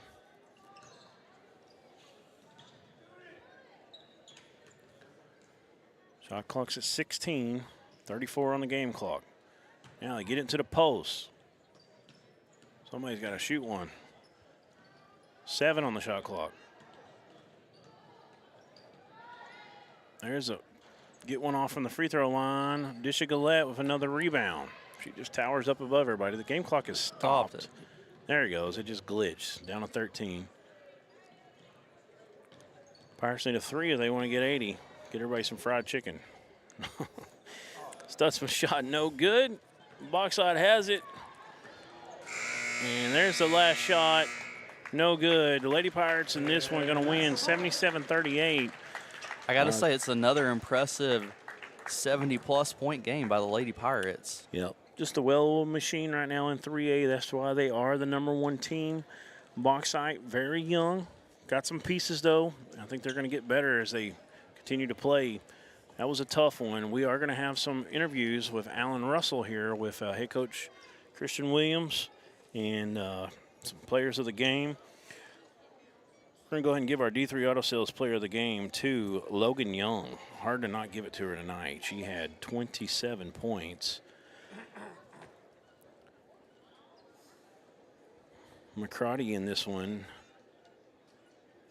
Shot clock's at 16, 34 on the game clock. Now they get it to the post. Somebody's got to shoot one. 7 on the shot clock. There's a get one off from the free throw line. Disha Gillette with another rebound. She just towers up above everybody. The game clock is stopped. There it goes. It just glitched. Down to 13. Pirates need a 3 if they want to get 80. Get everybody some fried chicken. Stutzman's shot no good. Bauxite has it. And there's the last shot. No good. The Lady Pirates in this one going to win 77-38. I got to say, it's another impressive 70-plus point game by the Lady Pirates. Yep. Just a well-oiled machine right now in 3A. That's why they are the #1 team. Bauxite, very young. Got some pieces, though. I think they're going to get better as they continue to play. That was a tough one. We are going to have some interviews with Alan Russell here with head coach Christian Williams and some players of the game. We're going to go ahead and give our D3 Auto Sales Player of the Game to Logan Young. Hard to not give it to her tonight. She had 27 points. McCarty in this one.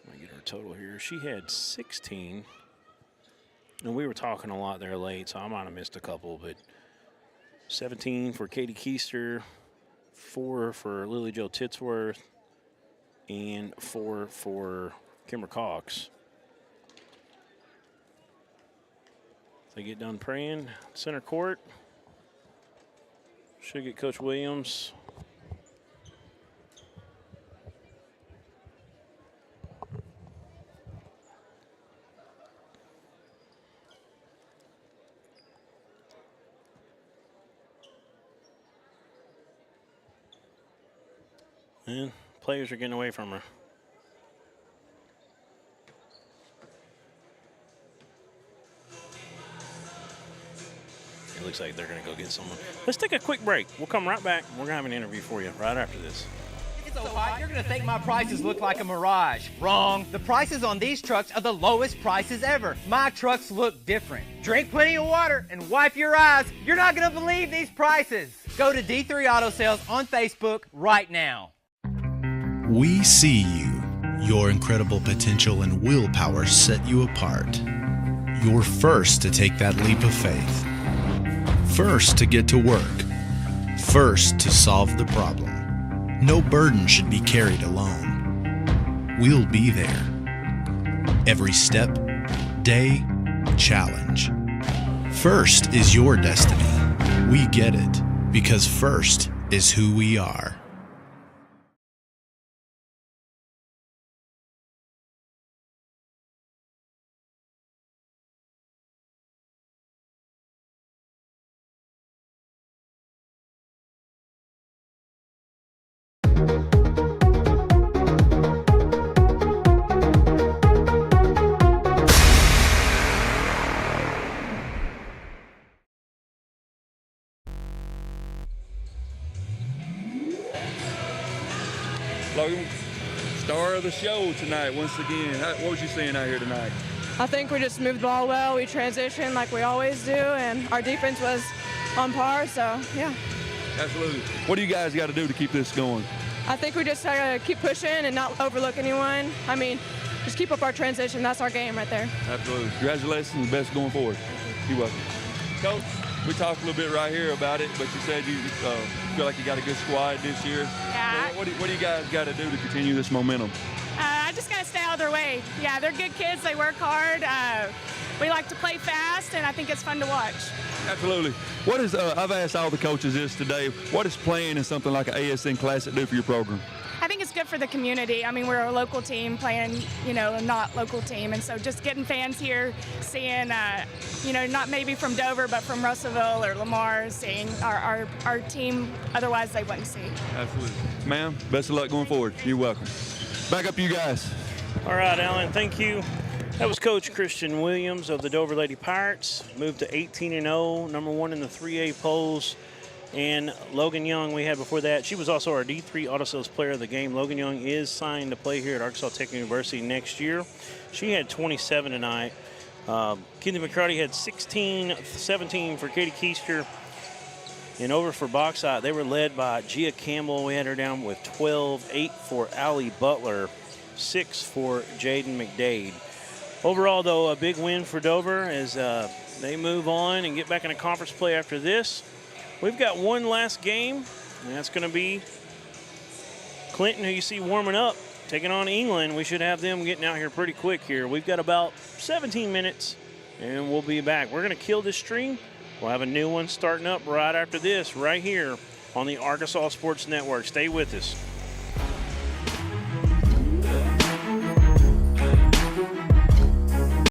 Let me get her total here. She had 16. And we were talking a lot there late, so I might have missed a couple, but 17 for Katie Keister, 4 for Lily Jo Titsworth, and 4 for Kimber Cox. They get done praying. Center court. Should get Coach Williams. And players are getting away from her. It looks like they're going to go get someone. Let's take a quick break. We'll come right back. We're going to have an interview for you right after this. So hot, you're going to think my prices look like a mirage. Wrong. The prices on these trucks are the lowest prices ever. My trucks look different. Drink plenty of water and wipe your eyes. You're not going to believe these prices. Go to D3 Auto Sales on Facebook right now. We see you. Your incredible potential and willpower set you apart. You're first to take that leap of faith. First to get to work. First to solve the problem. No burden should be carried alone. We'll be there. Every step, day, challenge. First is your destiny. We get it because first is who we are. Logan, star of the show tonight once again. What was you seeing out here tonight? I think we just moved the ball well. We transitioned like we always do, and our defense was on par, so yeah. Absolutely. What do you guys got to do to keep this going? I think we just gotta keep pushing and not overlook anyone. I mean, just keep up our transition. That's our game right there. Absolutely. Congratulations, best going forward. You're welcome. Coach, we talked a little bit right here about it, but you said you feel like you got a good squad this year. Yeah. What do you guys got to do to continue this momentum? I just got to stay out of their way. Yeah, they're good kids. They work hard. We like to play fast, and I think it's fun to watch. Absolutely. What is, I've asked all the coaches this today, what does playing in something like an ASN Classic do for your program? I think it's good for the community. I mean, we're a local team playing, a not local team. And so just getting fans here, seeing, not maybe from Dover, but from Russellville or Lamar, seeing our team, otherwise they wouldn't see. Absolutely. Ma'am, best of luck going forward. You're welcome. Back up to you guys. All right, Alan, thank you. That was Coach Christian Williams of the Dover Lady Pirates. Moved to 18-0, #1 in the 3A polls. And Logan Young, we had before that. She was also our D3 Auto Sales Player of the Game. Logan Young is signed to play here at Arkansas Tech University next year. She had 27 tonight. Kendi McCarty had 16, 17 for Katie Keister. And over for Bauxite, they were led by Gia Campbell. We had her down with 12, 8 for Allie Butler, 6 for Jaden McDade. Overall, though, a big win for Dover as they move on and get back into conference play after this. We've got one last game, and that's going to be Clinton, who you see warming up, taking on England. We should have them getting out here pretty quick here. We've got about 17 minutes, and we'll be back. We're going to kill this stream. We'll have a new one starting up right after this, right here on the Arkansas Sports Network. Stay with us.